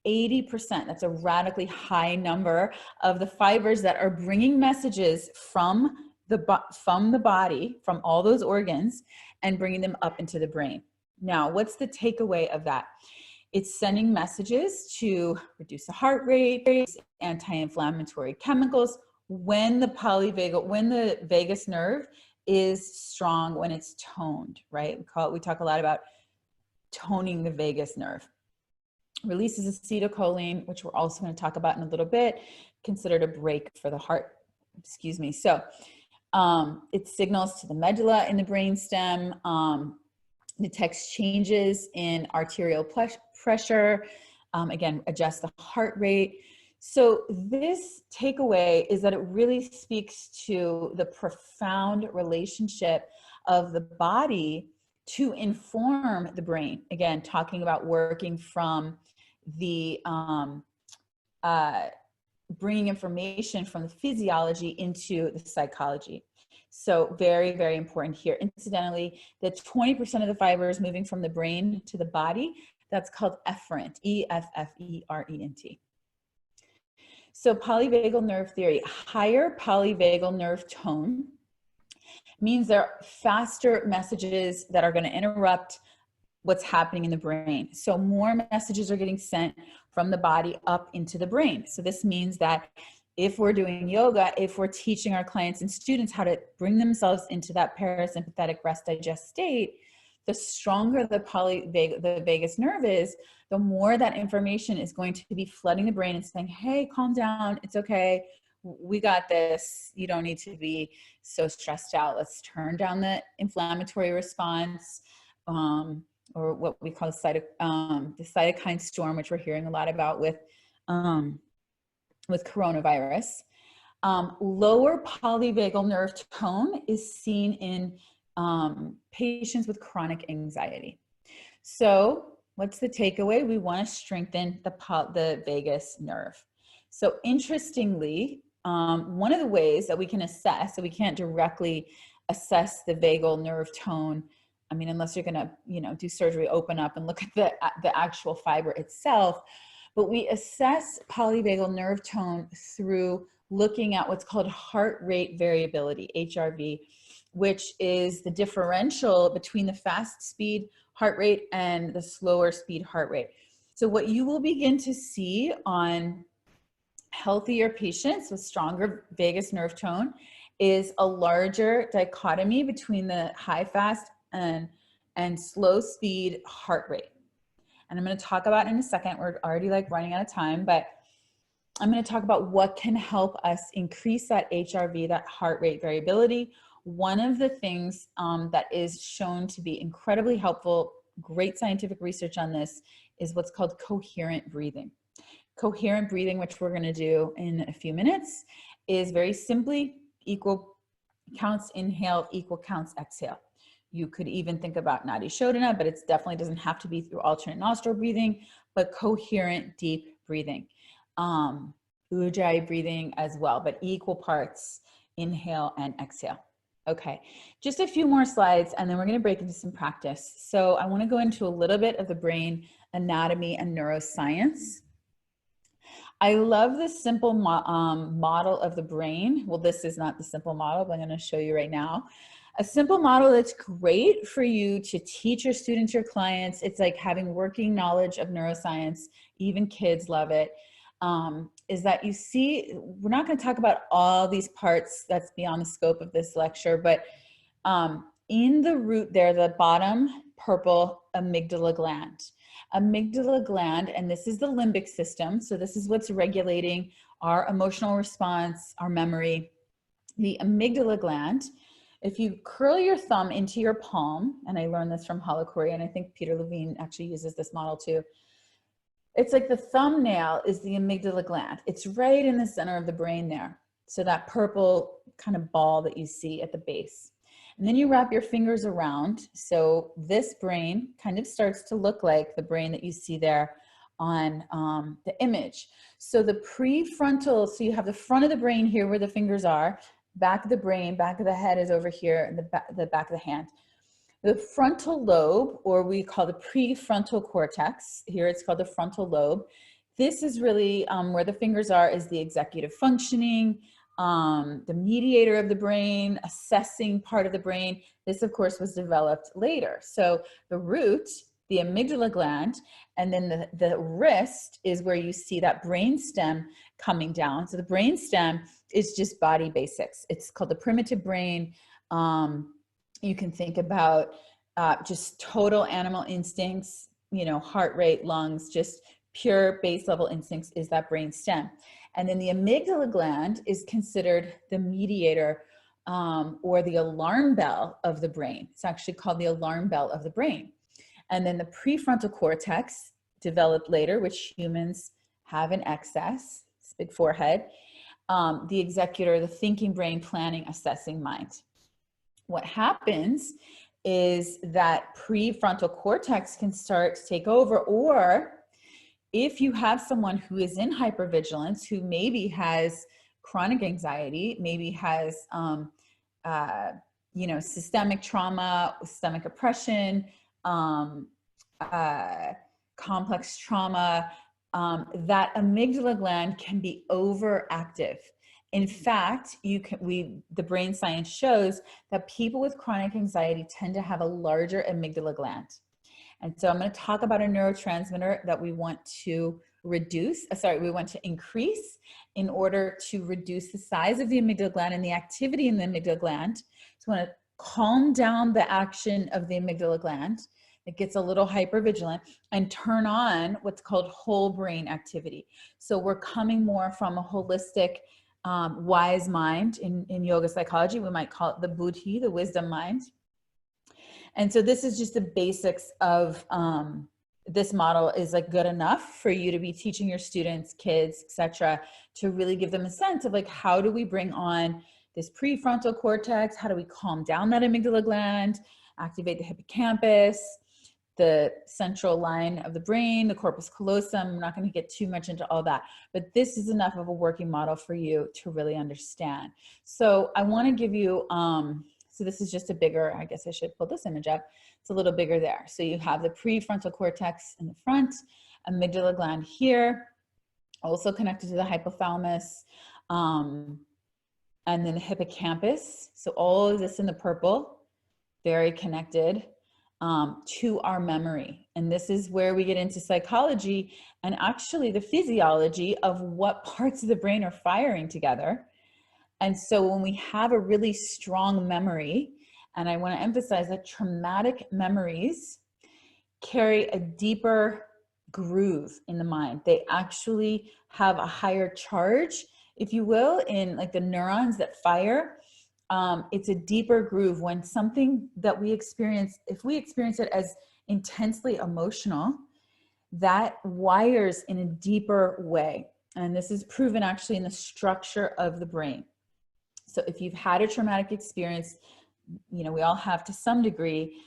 80%, that's a radically high number of the fibers that are bringing messages from the body, from all those organs, and bringing them up into the brain. Now, what's the takeaway of that? It's sending messages to reduce the heart rate, anti-inflammatory chemicals, when the vagus nerve is strong, when it's toned, right? We talk a lot about toning the vagus nerve. Releases acetylcholine, which we're also going to talk about in a little bit, considered a brake for the heart. Excuse me. So it signals to the medulla in the brainstem, detects changes in arterial pressure, again, adjusts the heart rate. So this takeaway is that it really speaks to the profound relationship of the body to inform the brain. Again, talking about working from the, bringing information from the physiology into the psychology. So very, very important here. Incidentally, the 20% of the fibers moving from the brain to the body, that's called efferent, E-F-F-E-R-E-N-T. So polyvagal nerve theory, higher polyvagal nerve tone means there are faster messages that are going to interrupt what's happening in the brain. So more messages are getting sent from the body up into the brain. So this means that if we're doing yoga, if we're teaching our clients and students how to bring themselves into that parasympathetic rest digest state, the stronger the vagus nerve is, the more that information is going to be flooding the brain and saying, hey, calm down, it's okay, we got this, you don't need to be so stressed out. Let's turn down the inflammatory response, or what we call the cytokine storm, which we're hearing a lot about with coronavirus. Lower polyvagal nerve tone is seen in patients with chronic anxiety. So what's the takeaway? We want to strengthen the vagus nerve. So interestingly, one of the ways that we can assess, so we can't directly assess the vagal nerve tone, I mean, unless you're going to, do surgery, open up and look at the actual fiber itself, but we assess polyvagal nerve tone through looking at what's called heart rate variability, HRV, which is the differential between the fast speed heart rate and the slower speed heart rate. So what you will begin to see on healthier patients with stronger vagus nerve tone is a larger dichotomy between the high fast and slow speed heart rate. And I'm going to talk about in a second, we're already running out of time, but I'm going to talk about what can help us increase that HRV, that heart rate variability. One of the things that is shown to be incredibly helpful, great scientific research on this, is what's called coherent breathing. Coherent breathing, which we're going to do in a few minutes, is very simply equal counts inhale, equal counts exhale. You could even think about Nadi Shodhana, but it definitely doesn't have to be through alternate nostril breathing, but coherent deep breathing. Ujjayi breathing as well, but equal parts inhale and exhale. Okay, just a few more slides and then we're going to break into some practice. So I want to go into a little bit of the brain anatomy and neuroscience. I love this simple model of the brain. Well, this is not the simple model, but I'm going to show you right now. A simple model that's great for you to teach your students, your clients. It's like having working knowledge of neuroscience. Even kids love it. Is that you see, we're not going to talk about all these parts, that's beyond the scope of this lecture, but in the root there, the bottom purple amygdala gland. Amygdala gland, and this is the limbic system, so this is what's regulating our emotional response, our memory. The amygdala gland, if you curl your thumb into your palm, and I learned this from Holokuri, and I think Peter Levine actually uses this model too. It's like the thumbnail is the amygdala gland. It's right in the center of the brain there. So that purple kind of ball that you see at the base. And then you wrap your fingers around. So this brain kind of starts to look like the brain that you see there on the image. So the prefrontal, so you have the front of the brain here where the fingers are, back of the brain, back of the head is over here, and the back of the hand. The frontal lobe, or we call the prefrontal cortex, here it's called the frontal lobe. This is really where the fingers are, is the executive functioning, the mediator of the brain, assessing part of the brain. This, of course, was developed later. So the root, the amygdala gland, and then the wrist is where you see that brain stem coming down. So the brain stem is just body basics. It's called the primitive brain. You can think about just total animal instincts, you know, heart rate, lungs, just pure base level instincts is that brain stem. And then the amygdala gland is considered the mediator or the alarm bell of the brain. It's actually called the alarm bell of the brain. And then the prefrontal cortex developed later, which humans have in excess, this big forehead, the executor, the thinking brain, planning, assessing mind. What happens is that prefrontal cortex can start to take over, or if you have someone who is in hypervigilance, who maybe has chronic anxiety, maybe has, you know, systemic trauma, systemic oppression, complex trauma, that amygdala gland can be overactive. In fact, the brain science shows that people with chronic anxiety tend to have a larger amygdala gland. And so I'm going to talk about a neurotransmitter that we want to increase in order to reduce the size of the amygdala gland and the activity in the amygdala gland. So I want to calm down the action of the amygdala gland. It gets a little hypervigilant, and turn on what's called whole brain activity. So we're coming more from a holistic, wise mind. In yoga psychology, we might call it the buddhi, the wisdom mind. And so this is just the basics of this model is like good enough for you to be teaching your students, kids, etc., to really give them a sense of like, how do we bring on this prefrontal cortex? How do we calm down that amygdala gland, activate the hippocampus, the central line of the brain, the corpus callosum? I'm not going to get too much into all that, but this is enough of a working model for you to really understand. So I want to give you, so this is just a bigger, I guess I should pull this image up. It's a little bigger there. So you have the prefrontal cortex in the front, amygdala gland here, also connected to the hypothalamus, and then the hippocampus. So all of this in the purple, very connected to our memory. And this is where we get into psychology and actually the physiology of what parts of the brain are firing together. And so when we have a really strong memory, and I want to emphasize that traumatic memories carry a deeper groove in the mind. They actually have a higher charge, if you will, in like the neurons that fire. It's a deeper groove when something that we experience, if we experience it as intensely emotional, that wires in a deeper way. And this is proven actually in the structure of the brain. So if you've had a traumatic experience, you know, we all have to some degree,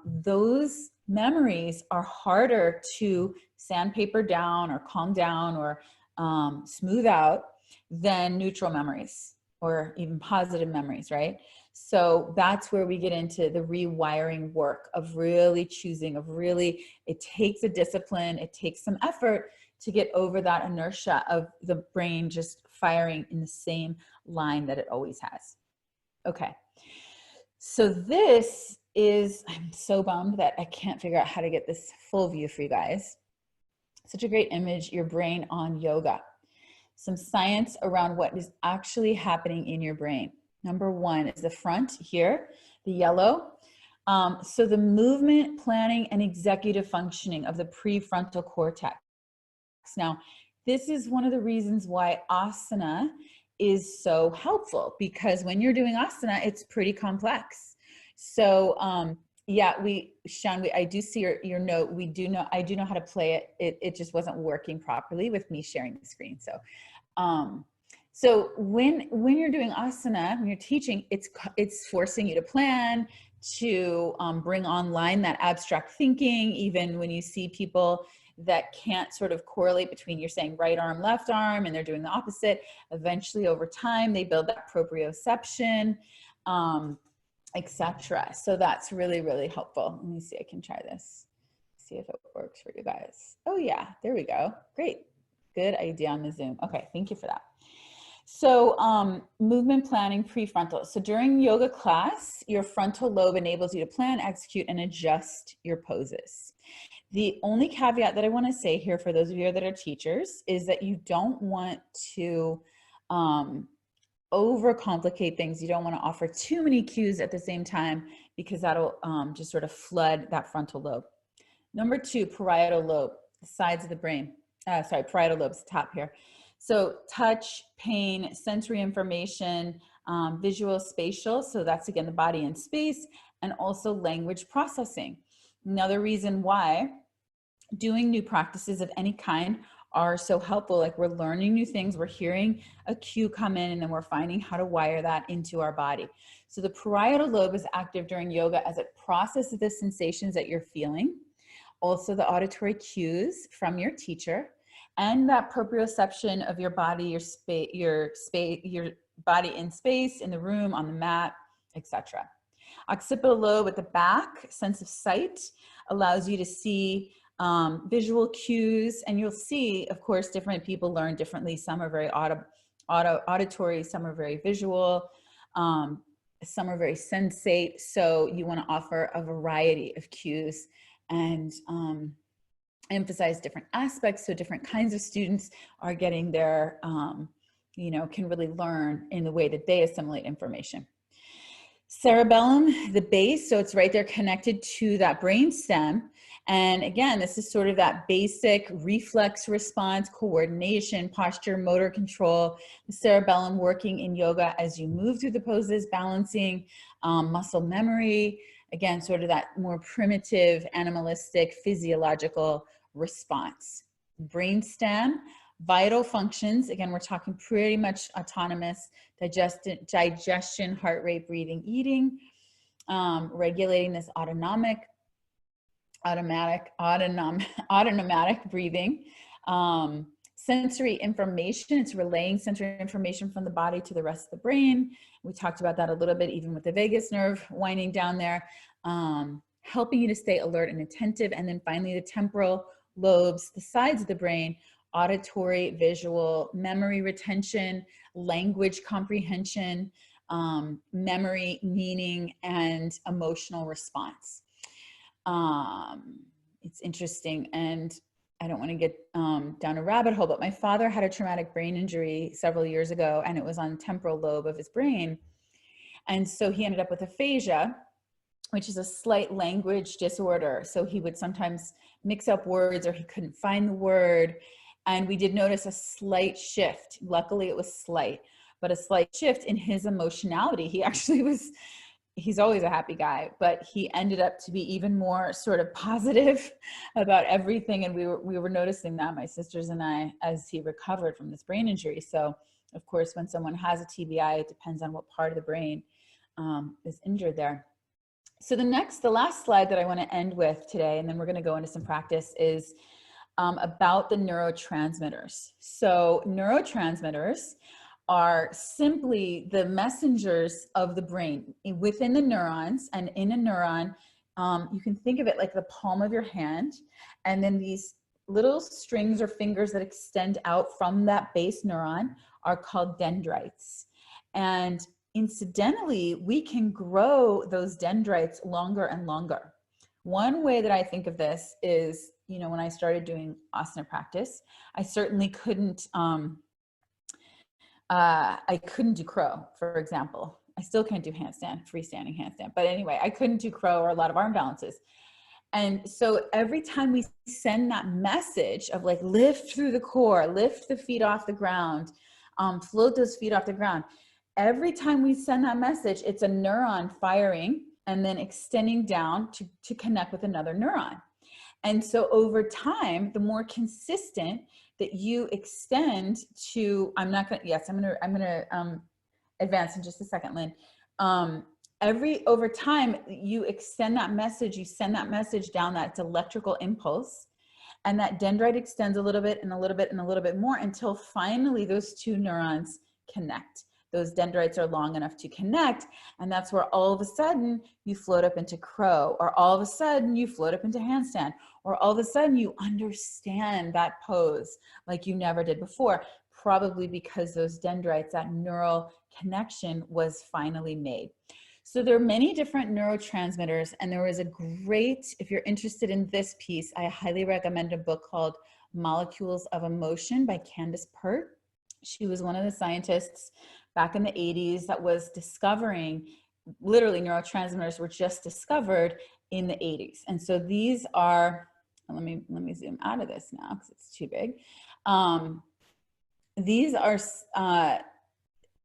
those memories are harder to sandpaper down or calm down or smooth out than neutral memories or even positive memories, right? So that's where we get into the rewiring work of really choosing, of really, it takes a discipline, it takes some effort to get over that inertia of the brain just firing in the same line that it always has. Okay, so this is, I'm so bummed that I can't figure out how to get this full view for you guys. Such a great image, your brain on yoga. Some science around what is actually happening in your brain. Number one is the front here, the yellow. So the movement, planning, and executive functioning of the prefrontal cortex. Now, this is one of the reasons why asana is so helpful, because when you're doing asana, it's pretty complex. So yeah, Sean, I do see your note. I do know how to play it. It just wasn't working properly with me sharing the screen. So when you're doing asana, when you're teaching, it's forcing you to plan, to bring online that abstract thinking. Even when you see people that can't sort of correlate between you're saying right arm, left arm, and they're doing the opposite, eventually over time, they build that proprioception, etc. So that's really, really helpful. Let me see, I can try this. See if it works for you guys. Oh yeah, there we go. Great. Good idea on the Zoom. Okay, thank you for that. So movement planning prefrontal. So during yoga class, your frontal lobe enables you to plan, execute, and adjust your poses. The only caveat that I want to say here for those of you that are teachers is that you don't want to overcomplicate things. You don't want to offer too many cues at the same time, because that'll just sort of flood that frontal lobe. Number 2, parietal lobe, the sides of the brain. Parietal lobe's top here. So touch, pain, sensory information, visual, spatial. So that's again the body and space, and also language processing. Another reason why doing new practices of any kind are so helpful, like we're learning new things, we're hearing a cue come in, and then we're finding how to wire that into our body. So the parietal lobe is active during yoga as it processes the sensations that you're feeling, also the auditory cues from your teacher, and that proprioception of your body, your body in space, in the room, on the mat, etc. Occipital lobe at the back, sense of sight, allows you to see visual cues, and you'll see, of course, different people learn differently. Some are very auditory, some are very visual, some are very sensate. So you want to offer a variety of cues and emphasize different aspects, so different kinds of students are getting their, can really learn in the way that they assimilate information. Cerebellum, the base, so it's right there connected to that brain stem. And again, this is sort of that basic reflex response, coordination, posture, motor control. The cerebellum working in yoga as you move through the poses, balancing, muscle memory. Again, sort of that more primitive, animalistic, physiological response. Brainstem, vital functions. Again, we're talking pretty much autonomous, digestion, heart rate, breathing, eating, regulating this autonomic breathing. Sensory information, it's relaying sensory information from the body to the rest of the brain. We talked about that a little bit, even with the vagus nerve winding down there, helping you to stay alert and attentive. And then finally, the temporal lobes, the sides of the brain, auditory, visual, memory retention, language comprehension, memory, meaning, and emotional response. It's interesting, and I don't want to get down a rabbit hole, but my father had a traumatic brain injury several years ago, and it was on the temporal lobe of his brain. And so he ended up with aphasia, which is a slight language disorder. So he would sometimes mix up words, or he couldn't find the word. And we did notice a slight shift. Luckily it was slight, but a slight shift in his emotionality. He actually was, he's always a happy guy, but he ended up to be even more sort of positive about everything. And we were noticing that, my sisters and I, as he recovered from this brain injury. So of course, when someone has a TBI, it depends on what part of the brain is injured there. So the last slide that I want to end with today, and then we're going to go into some practice, is about the neurotransmitters. So neurotransmitters are simply the messengers of the brain within the neurons. And in a neuron, you can think of it like the palm of your hand, and then these little strings or fingers that extend out from that base neuron are called dendrites. And incidentally, we can grow those dendrites longer and longer. One way that I think of this is, you know, when I started doing asana practice, I certainly couldn't, I couldn't do crow, for example. I still can't do handstand, freestanding handstand. But anyway, I couldn't do crow or a lot of arm balances. And so every time we send that message of like, lift through the core, lift the feet off the ground, float those feet off the ground. Every time we send that message, it's a neuron firing and then extending down to connect with another neuron. And so over time, the more consistent that you extend to, I'm going to advance in just a second, Lynn. Over time, you extend that message, you send that message down that electrical impulse, and that dendrite extends a little bit and a little bit and a little bit more until finally those two neurons connect. Those dendrites are long enough to connect, and that's where all of a sudden you float up into crow, or all of a sudden you float up into handstand, or all of a sudden you understand that pose like you never did before, probably because those dendrites, that neural connection was finally made. So there are many different neurotransmitters, and there was a great, if you're interested in this piece, I highly recommend a book called Molecules of Emotion by Candace Pert. She was one of the scientists back in the 80s that was discovering, literally neurotransmitters were just discovered in the 80s. And so these are, let me zoom out of this now because it's too big. These are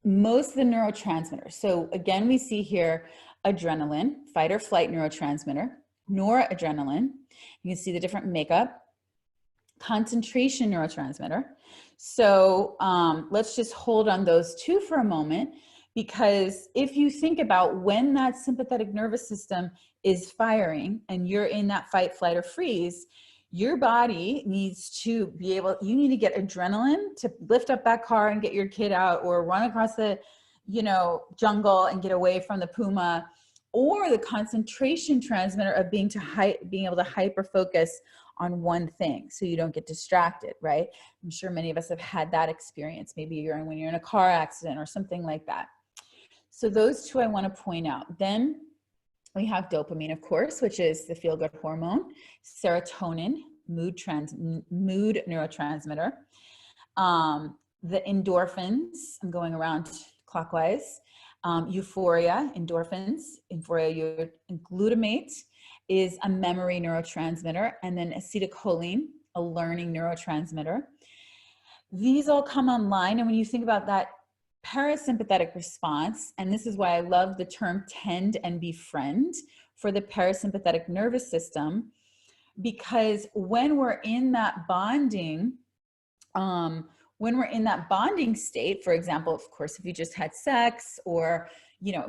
most of the neurotransmitters. So again, we see here adrenaline, fight or flight neurotransmitter, noradrenaline. You can see the different makeup, concentration neurotransmitter. So let's just hold on those two for a moment, because if you think about when that sympathetic nervous system is firing and you're in that fight, flight, or freeze, your body needs to be able, you need to get adrenaline to lift up that car and get your kid out, or run across the, jungle and get away from the puma, or the concentration transmitter of being able to hyper focus on one thing so you don't get distracted, right? I'm sure many of us have had that experience. Maybe when you're in a car accident or something like that. So those two I want to point out. Then we have dopamine, of course, which is the feel-good hormone, serotonin, mood neurotransmitter, the endorphins, I'm going around clockwise, euphoria, endorphins, glutamate is a memory neurotransmitter, and then acetylcholine, a learning neurotransmitter. These all come online, and when you think about that parasympathetic response, and this is why I love the term tend and befriend for the parasympathetic nervous system, because when we're in that bonding, state, for example, of course, if you just had sex, or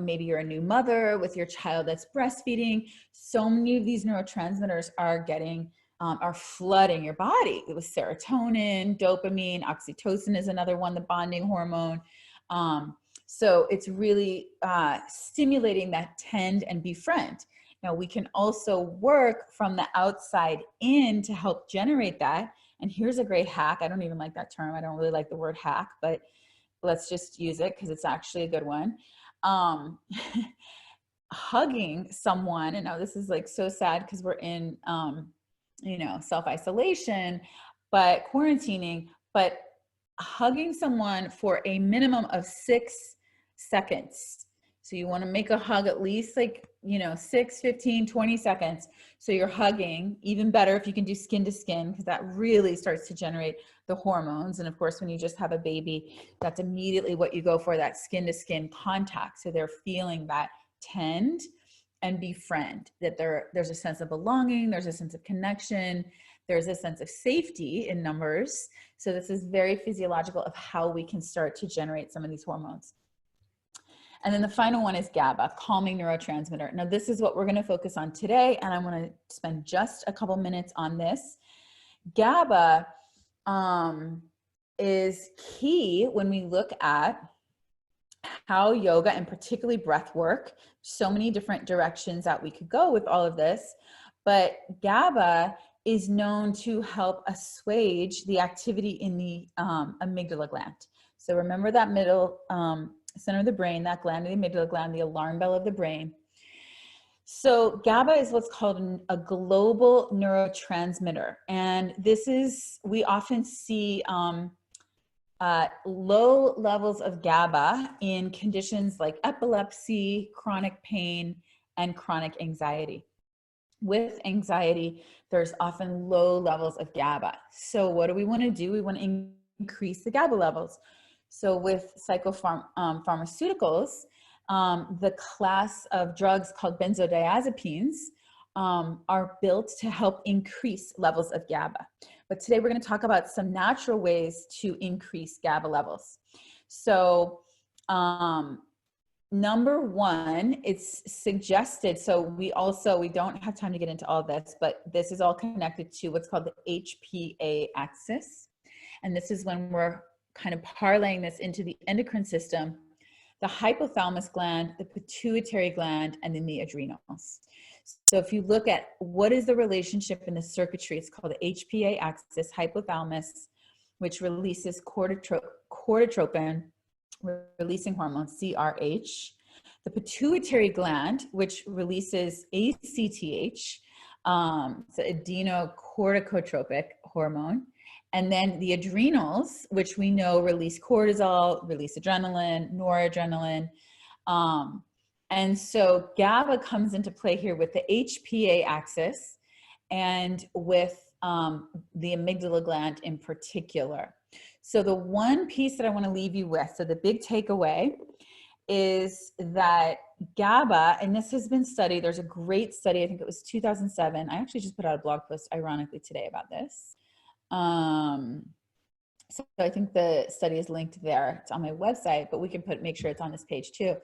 maybe you're a new mother with your child that's breastfeeding, so many of these neurotransmitters are flooding your body with serotonin, dopamine, oxytocin is another one, the bonding hormone. So it's really stimulating that tend and befriend. Now we can also work from the outside in to help generate that. And here's a great hack. I don't even like that term. I don't really like the word hack, but let's just use it because it's actually a good one. Hugging someone, and now this is like so sad because we're in, self-isolation, but quarantining, but hugging someone for a minimum of 6 seconds. So you want to make a hug at least 6, 15, 20 seconds. So you're hugging, even better if you can do skin to skin, because that really starts to generate the hormones. And of course, when you just have a baby, that's immediately what you go for, that skin to skin contact. So they're feeling that tend and befriend, that there's a sense of belonging, there's a sense of connection, there's a sense of safety in numbers. So this is very physiological of how we can start to generate some of these hormones. And then the final one is GABA, calming neurotransmitter. Now this is what we're going to focus on today, and I'm going to spend just a couple minutes on this. GABA is key when we look at how yoga, and particularly breath work, so many different directions that we could go with all of this, but GABA is known to help assuage the activity in the amygdala gland. So remember that middle center of the brain, that gland, the amygdala gland, the alarm bell of the brain. So GABA is what's called a global neurotransmitter. And this is, we often see low levels of GABA in conditions like epilepsy, chronic pain, and chronic anxiety. With anxiety, there's often low levels of GABA. So what do we want to do? We want to increase the GABA levels. So with pharmaceuticals, the class of drugs called benzodiazepines are built to help increase levels of GABA. But today we're going to talk about some natural ways to increase GABA levels. So number one, it's suggested, so we don't have time to get into all this, but this is all connected to what's called the HPA axis. And this is when we're kind of parlaying this into the endocrine system, the hypothalamus gland, the pituitary gland, and then the adrenals. So if you look at what is the relationship in the circuitry, it's called the HPA axis, hypothalamus, which releases corticotropin, releasing hormone, CRH. The pituitary gland, which releases ACTH, it's adenocorticotropic hormone. And then the adrenals, which we know release cortisol, release adrenaline, noradrenaline. And so GABA comes into play here with the HPA axis and with the amygdala gland in particular. So the one piece that I want to leave you with, so the big takeaway is that GABA, and this has been studied, there's a great study, I think it was 2007. I actually just put out a blog post ironically today about this. So I think the study is linked there. It's on my website, but we can make sure it's on this page too.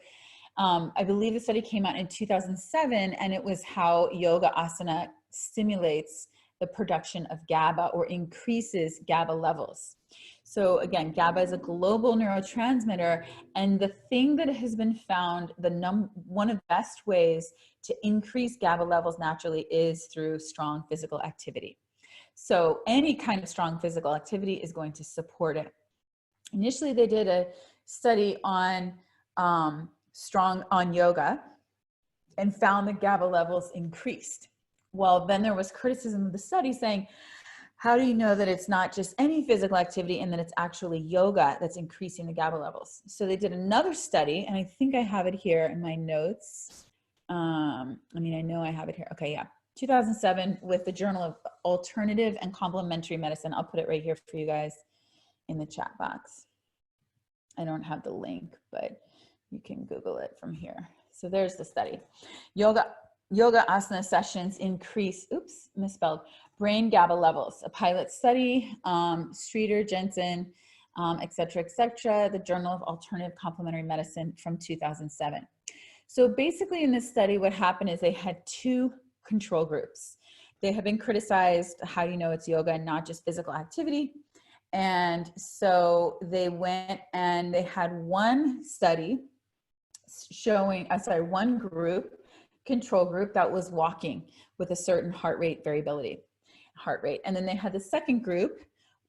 I believe the study came out in 2007, and it was how yoga asana stimulates the production of GABA or increases GABA levels. So again, GABA is a global neurotransmitter, and the thing that has been found, one of the best ways to increase GABA levels naturally is through strong physical activity. So any kind of strong physical activity is going to support it. Initially, they did a study on yoga and found that GABA levels increased. Well, then there was criticism of the study saying, how do you know that it's not just any physical activity and that it's actually yoga that's increasing the GABA levels? So they did another study, and I think I have it here in my notes. I know I have it here. Okay, yeah. 2007 with the Journal of Alternative and Complementary Medicine. I'll put it right here for you guys in the chat box. I don't have the link, but you can Google it from here. So there's the study. Yoga asana sessions increase, brain GABA levels. A pilot study, Streeter, Jensen, et cetera, the Journal of Alternative Complementary Medicine from 2007. So basically in this study, what happened is they had two control groups. They have been criticized, how do you know it's yoga and not just physical activity? And so they went and they had one study showing, one control group that was walking with a certain heart rate. And then they had the second group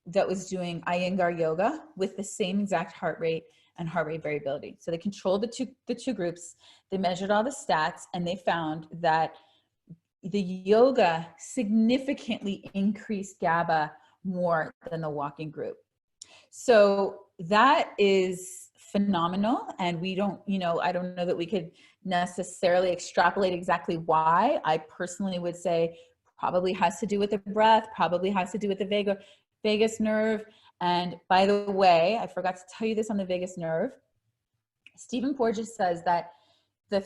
that was doing Iyengar yoga with the same exact heart rate and heart rate variability. So they controlled the two groups, they measured all the stats, and they found that the yoga significantly increased GABA more than the walking group. So that is phenomenal. And we don't, I don't know that we could necessarily extrapolate exactly why. I personally would say probably has to do with the breath, probably has to do with the vagus nerve. And by the way, I forgot to tell you this on the vagus nerve. Stephen Porges says that the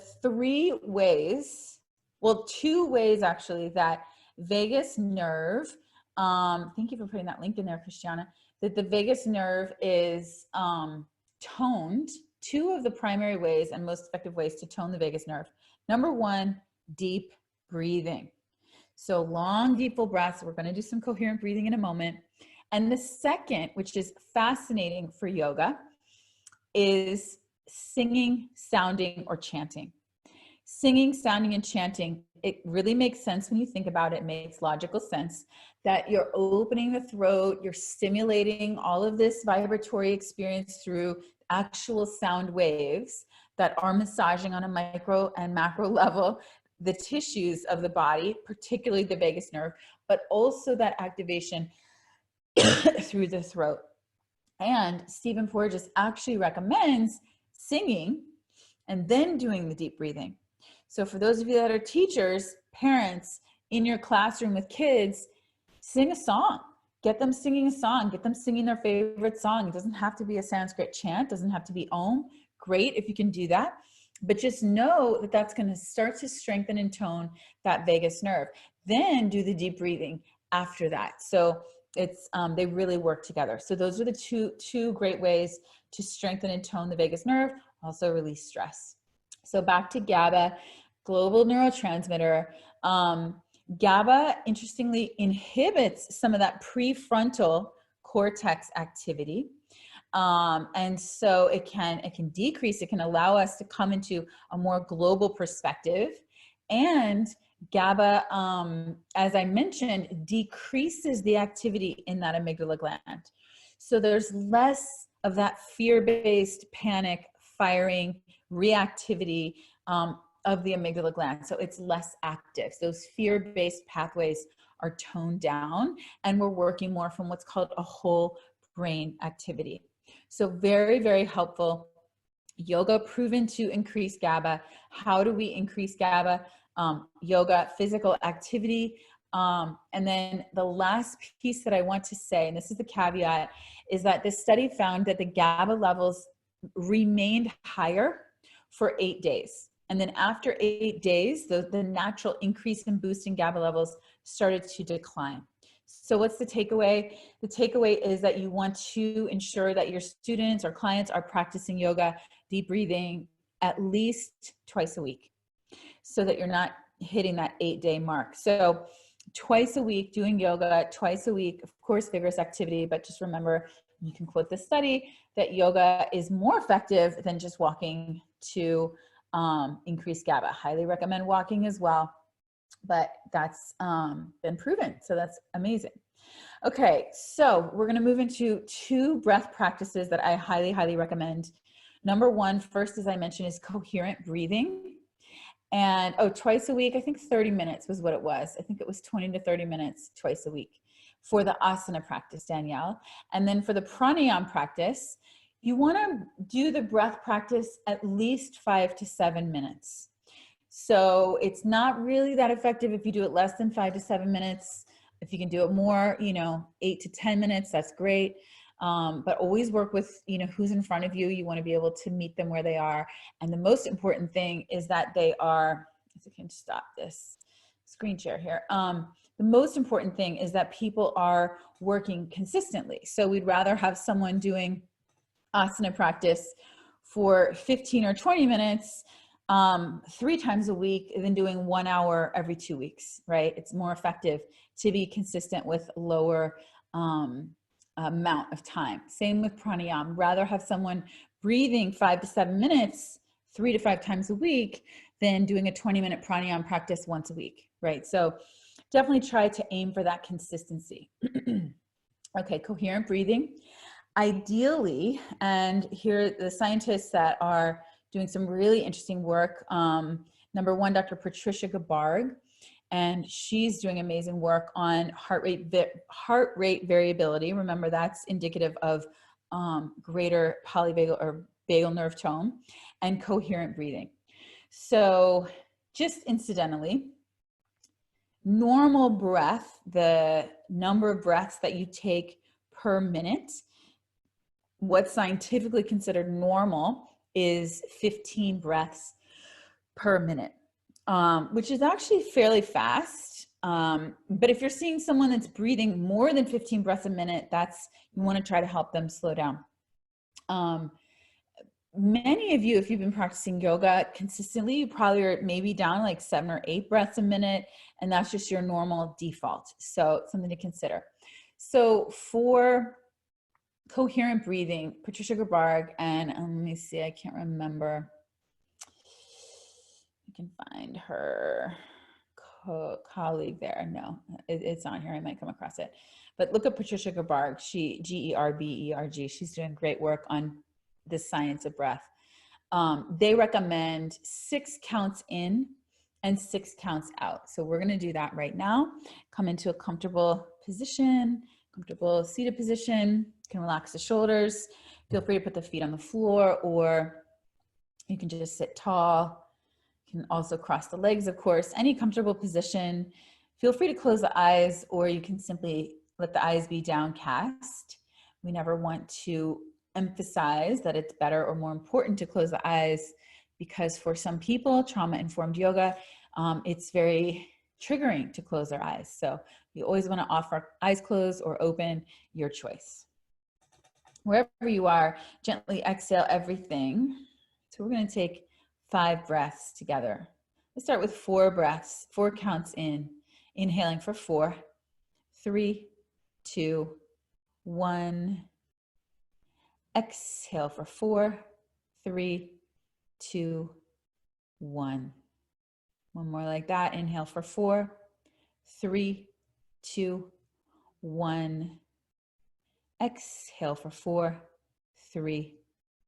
two ways actually that vagus nerve, thank you for putting that link in there, Christiana, that the vagus nerve is toned. Two of the primary ways and most effective ways to tone the vagus nerve. Number one, deep breathing. So long, deep, full breaths. We're going to do some coherent breathing in a moment. And the second, which is fascinating for yoga, is singing, sounding, or chanting. Singing, sounding, and chanting, it really makes sense when you think about it. It makes logical sense that you're opening the throat, you're stimulating all of this vibratory experience through actual sound waves that are massaging on a micro and macro level the tissues of the body, particularly the vagus nerve, but also that activation through the throat. And Stephen Porges actually recommends singing and then doing the deep breathing. So for those of you that are teachers, parents, in your classroom with kids, sing a song. Get them singing a song. Get them singing their favorite song. It doesn't have to be a Sanskrit chant. It doesn't have to be Om. Great if you can do that. But just know that that's going to start to strengthen and tone that vagus nerve. Then do the deep breathing after that. So they really work together. So those are the two great ways to strengthen and tone the vagus nerve, also release stress. So back to GABA, global neurotransmitter. GABA, interestingly, inhibits some of that prefrontal cortex activity. And so it can decrease, it can allow us to come into a more global perspective. And GABA, as I mentioned, decreases the activity in that amygdala gland. So there's less of that fear-based panic, firing, reactivity of the amygdala gland. So it's less active. So those fear-based pathways are toned down, and we're working more from what's called a whole brain activity. So very, very helpful. Yoga proven to increase GABA. How do we increase GABA? Yoga, physical activity. And then the last piece that I want to say, and this is the caveat, is that this study found that the GABA levels remained higher for 8 days. And then after 8 days, the natural increase and boost in GABA levels started to decline. So what's the takeaway? The takeaway is that you want to ensure that your students or clients are practicing yoga, deep breathing at least twice a week, so that you're not hitting that 8-day mark. So twice a week doing yoga, twice a week, of course, vigorous activity, but just remember, you can quote the study, that yoga is more effective than just walking to increase GABA. Highly recommend walking as well, but that's been proven. So that's amazing. Okay, so we're gonna move into 2 breath practices that I highly, highly recommend. Number 1, first, as I mentioned, is coherent breathing. And twice a week, I think 30 minutes was what it was. I think it was 20 to 30 minutes twice a week for the asana practice, Danielle. And then for the pranayama practice, you wanna do the breath practice at least 5 to 7 minutes. So it's not really that effective if you do it less than 5 to 7 minutes. If you can do it more, 8 to 10 minutes, that's great. But always work with, who's in front of you. You want to be able to meet them where they are. And the most important thing is that they are, if I can stop this screen share here. The most important thing is that people are working consistently. So we'd rather have someone doing asana practice for 15 or 20 minutes 3 times a week than doing 1 hour every 2 weeks, right? It's more effective to be consistent with lower amount of time. Same with pranayama. Rather have someone breathing 5 to 7 minutes 3 to 5 times a week than doing a 20-minute pranayama practice once a week, right? So definitely try to aim for that consistency. Okay, coherent breathing. Ideally, and here are the scientists that are doing some really interesting work. Number 1, Dr. Patricia Gabarg, and she's doing amazing work on heart rate variability. Remember, that's indicative of greater polyvagal or vagal nerve tone, and coherent breathing. So just incidentally, normal breath, the number of breaths that you take per minute, what's scientifically considered normal is 15 breaths per minute, which is actually fairly fast. But if you're seeing someone that's breathing more than 15 breaths a minute, you want to try to help them slow down. Many of you, if you've been practicing yoga consistently, you probably are maybe down like 7 or 8 breaths a minute, and that's just your normal default. So something to consider. So for coherent breathing, Patricia Gabarg, and let me see, I can't remember. I can find her colleague there. No, it's on here. I might come across it. But look at Patricia Gabarg, G-E-R-B-E-R-G. She's doing great work on the science of breath. They recommend 6 counts in and 6 counts out. So we're going to do that right now. Come into a comfortable position, comfortable seated position. You can relax the shoulders. Feel free to put the feet on the floor, or you can just sit tall. You can also cross the legs, of course, any comfortable position. Feel free to close the eyes, or you can simply let the eyes be downcast. We never want to emphasize that it's better or more important to close the eyes, because for some people, trauma-informed yoga, it's very triggering to close their eyes. So You always want to offer eyes closed or open, your choice. Wherever you are, gently exhale everything. So we're going to take 5 breaths together. Let's start with 4 breaths, 4 counts in. Inhaling for 4, 3, 2, 1. Exhale for 4, 3, 2, 1. One more like that. Inhale for 4, 3, 2, 1. Exhale for 4, 3,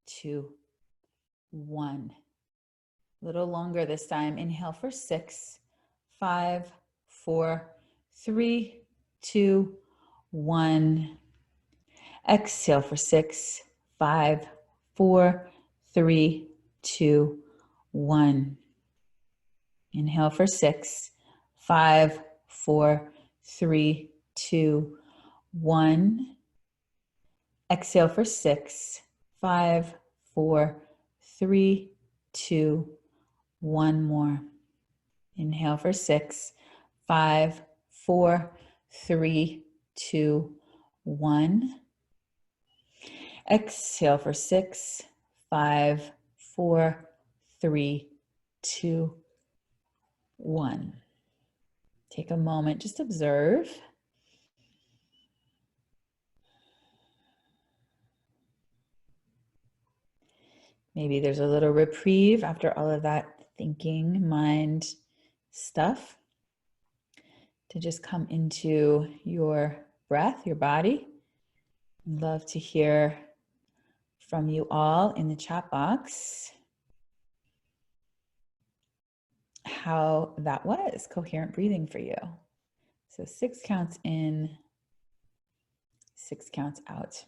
2, 1. A little longer this time. Inhale for 6, 5, 4, 3, 2, 1. Exhale for 6, 5, 4, 3, 2, 1. Inhale for 6, 5, 4, 3, 2, 1. Exhale for 6, 5, 4, 3, 2, 1 more. Inhale for 6, 5, 4, 3, 2, 1. Exhale for 6, 5, 4, 3, 2, 1. Take a moment, just observe. Maybe there's a little reprieve after all of that thinking, mind stuff, to just come into your breath, your body. I'd love to hear from you all in the chat box how that was, coherent breathing for you. So 6 counts in, 6 counts out.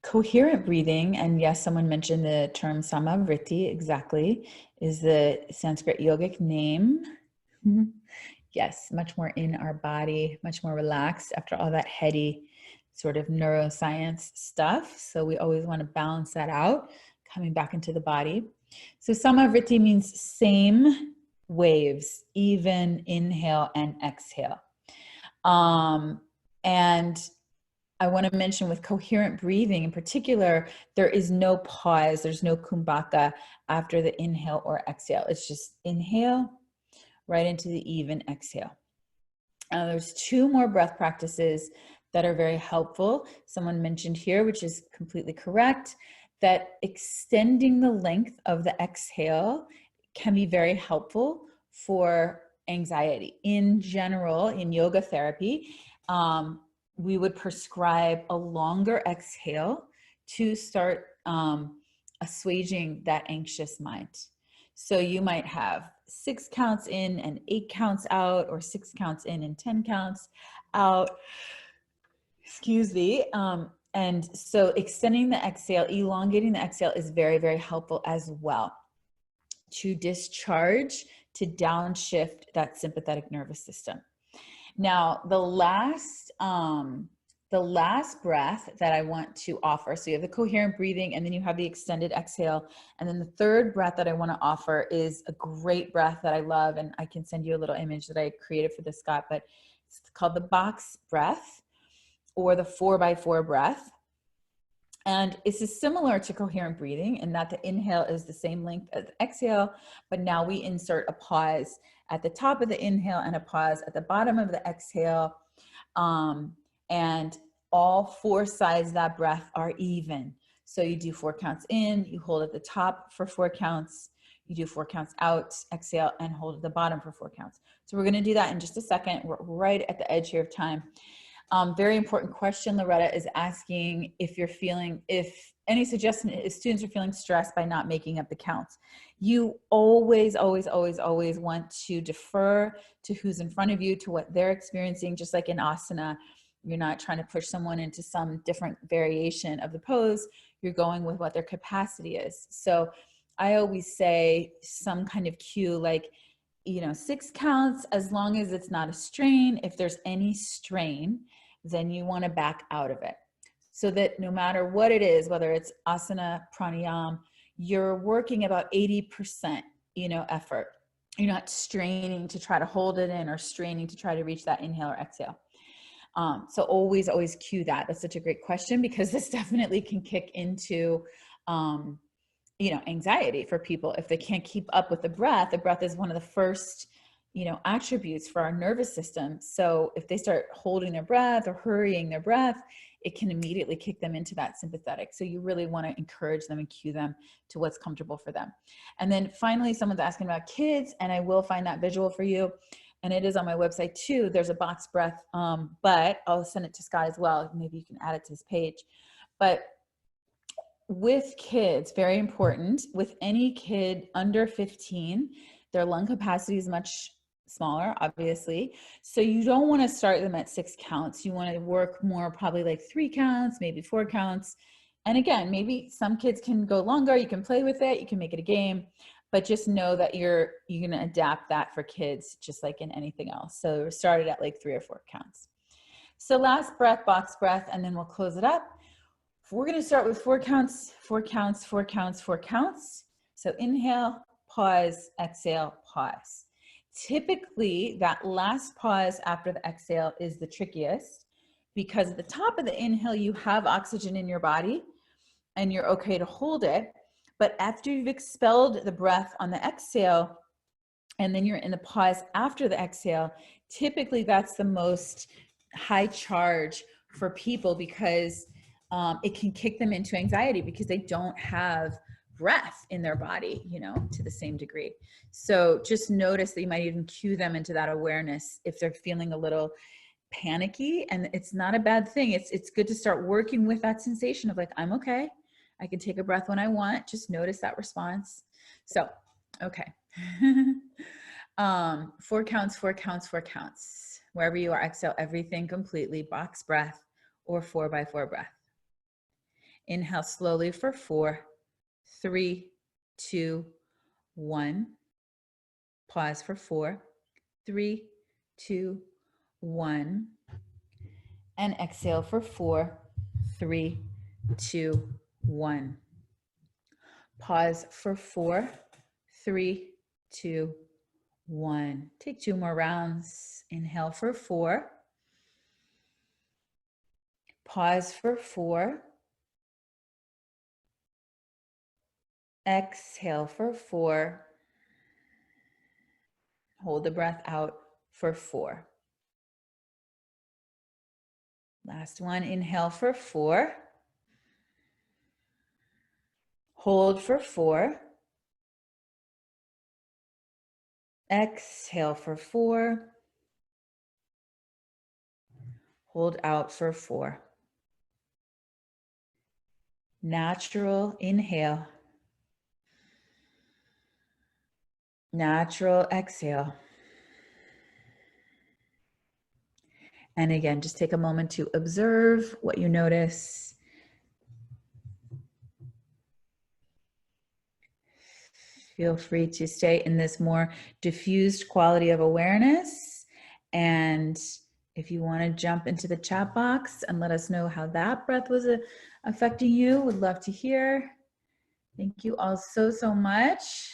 Coherent breathing, and yes, someone mentioned the term samavriti, exactly, is the Sanskrit yogic name. Yes, much more in our body, much more relaxed after all that heady sort of neuroscience stuff. So we always want to balance that out, coming back into the body. So samavriti means same waves, even inhale and exhale. And I want to mention with coherent breathing in particular, there is no pause, there's no kumbhaka after the inhale or exhale. It's just inhale right into the even exhale. There's 2 more breath practices that are very helpful. Someone mentioned here, which is completely correct, that extending the length of the exhale can be very helpful for anxiety. In general, in yoga therapy, we would prescribe a longer exhale to start assuaging that anxious mind. So you might have 6 counts in and 8 counts out, or 6 counts in and 10 counts out. Excuse me. And so extending the exhale, elongating the exhale is very, very helpful as well to discharge, to downshift that sympathetic nervous system. Now, the last breath that I want to offer, so you have the coherent breathing and then you have the extended exhale. And then the third breath that I want to offer is a great breath that I love. And I can send you a little image that I created for this, Scott, but it's called the box breath or the 4x4 breath. And this is similar to coherent breathing in that the inhale is the same length as the exhale, but now we insert a pause at the top of the inhale and a pause at the bottom of the exhale. And all 4 sides of that breath are even. So you do 4 counts in, you hold at the top for 4 counts, you do 4 counts out, exhale, and hold at the bottom for 4 counts. So we're gonna do that in just a second. We're right at the edge here of time. Very important question. Loretta is asking if any suggestion if students are feeling stressed by not making up the counts. You always, always, always, always want to defer to who's in front of you, to what they're experiencing, just like in asana. You're not trying to push someone into some different variation of the pose. You're going with what their capacity is. So I always say some kind of cue like, 6 counts as long as it's not a strain. If there's any strain, then you want to back out of it. So that no matter what it is, whether it's asana, pranayama, you're working about 80%, effort. You're not straining to try to hold it in or straining to try to reach that inhale or exhale. So always cue that. That's such a great question, because this definitely can kick into, anxiety for people if they can't keep up with the breath. The breath is one of the first, attributes for our nervous system. So if they start holding their breath or hurrying their breath, it can immediately kick them into that sympathetic. So you really want to encourage them and cue them to what's comfortable for them. And then finally, someone's asking about kids, and I will find that visual for you. And it is on my website too. There's a box breath, but I'll send it to Scott as well. Maybe you can add it to his page. But with kids, very important, with any kid under 15, their lung capacity is much smaller, obviously. So you don't want to start them at 6 counts. You want to work more, probably like 3 counts, maybe 4 counts. And again, maybe some kids can go longer. You can play with it. You can make it a game, but just know that you're going to adapt that for kids, just like in anything else. So start it at like 3 or 4 counts. So last breath, box breath, and then we'll close it up. We're going to start with 4 counts, 4 counts, 4 counts, 4 counts. So inhale, pause, exhale, pause. Typically, that last pause after the exhale is the trickiest, because at the top of the inhale, you have oxygen in your body and you're okay to hold it. But after you've expelled the breath on the exhale, and then you're in the pause after the exhale, typically that's the most high charge for people, because it can kick them into anxiety because they don't have breath in their body, to the same degree. So just notice that you might even cue them into that awareness if they're feeling a little panicky, and it's not a bad thing. It's good to start working with that sensation of like, I'm okay. I can take a breath when I want. Just notice that response. So, okay. 4 counts, 4 counts, 4 counts. Wherever you are, exhale everything completely, box breath or 4x4 breath. Inhale slowly for 4, 3, 2, 1. Pause for 4, 3, 2, 1. And exhale for 4, 3, 2, 1. Pause for 4, 3, 2, 1. Take 2 more rounds. Inhale for 4. Pause for 4. Exhale for 4. Hold the breath out for 4. Last one, inhale for 4. Hold for 4. Exhale for 4. Hold out for 4. Natural inhale. Natural exhale. And again, just take a moment to observe what you notice. Feel free to stay in this more diffused quality of awareness. And if you want to jump into the chat box and let us know how that breath was affecting you, would love to hear. Thank you all so much.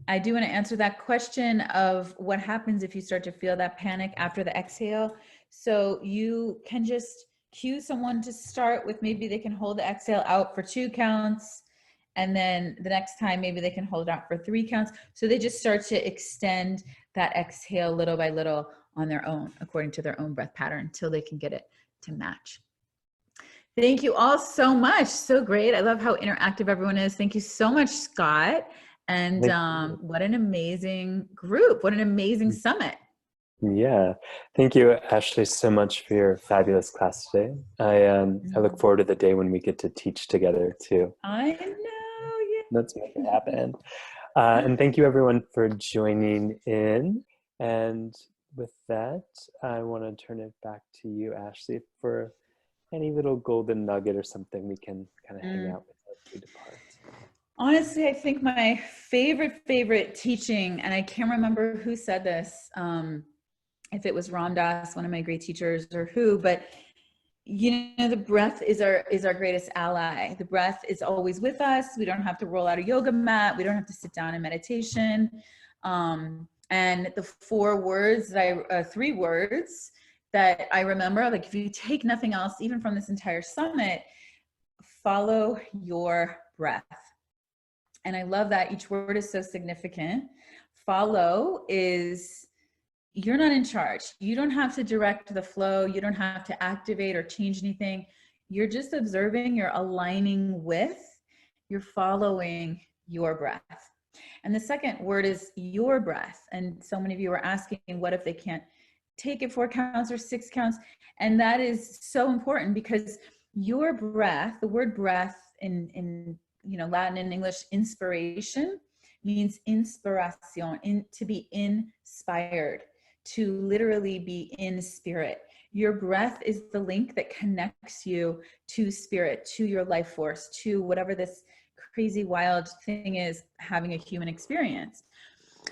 I do want to answer that question of what happens if you start to feel that panic after the exhale. So you can just cue someone to start with, maybe they can hold the exhale out for 2 counts. And then the next time, maybe they can hold it out for 3 counts. So they just start to extend that exhale little by little on their own, according to their own breath pattern, until they can get it to match. Thank you all so much. So great. I love how interactive everyone is. Thank you so much, Scott. And what an amazing group. What an amazing summit. Yeah. Thank you, Ashley, so much for your fabulous class today. I look forward to the day when we get to teach together too. I know. Yeah. Let's make it happen. And thank you everyone for joining in. And with that, I want to turn it back to you, Ashley, for any little golden nugget or something we can kind of hang out with as we depart. Honestly, I think my favorite teaching, and I can't remember who said this, if it was Ram Dass, one of my great teachers, or who, but you know, the breath is our greatest ally. The breath is always with us. We don't have to roll out a yoga mat. We don't have to sit down in meditation. And the 4 words that 3 words that I remember, like if you take nothing else, even from this entire summit, follow your breath. And I love that each word is so significant. Follow is, you're not in charge. You don't have to direct the flow. You don't have to activate or change anything. You're just observing, you're aligning with, you're following your breath. And the second word is your breath. And so many of you are asking, what if they can't take it 4 counts or 6 counts? And that is so important, because your breath, the word breath in you know, Latin and English, inspiration means inspiración, to be inspired, to literally be in spirit. Your breath is the link that connects you to spirit, to your life force, to whatever this crazy wild thing is, having a human experience.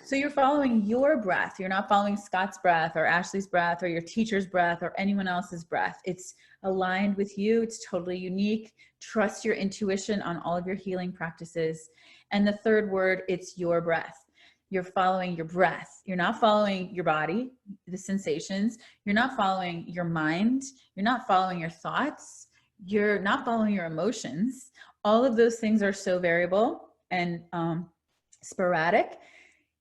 So you're following your breath. You're not following Scott's breath or Ashley's breath or your teacher's breath or anyone else's breath. It's aligned with you. It's totally unique. Trust your intuition on all of your healing practices. And the third word, it's your breath. You're following your breath. You're not following your body, the sensations. You're not following your mind. You're not following your thoughts. You're not following your emotions. All of those things are so variable and sporadic.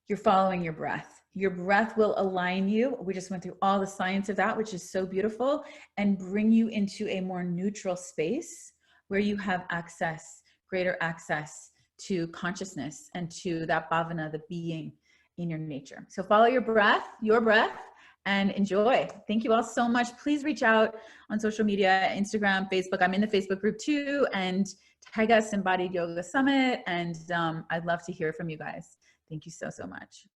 You're following your breath. Your breath will align you. We just went through all the science of that, which is so beautiful, and bring you into a more neutral space where you have access, greater access to consciousness and to that bhavana, the being in your nature. So follow your breath, and enjoy. Thank you all so much. Please reach out on social media, Instagram, Facebook. I'm in the Facebook group too, and tag us Embody Yoga Summit. And I'd love to hear from you guys. Thank you so, so much.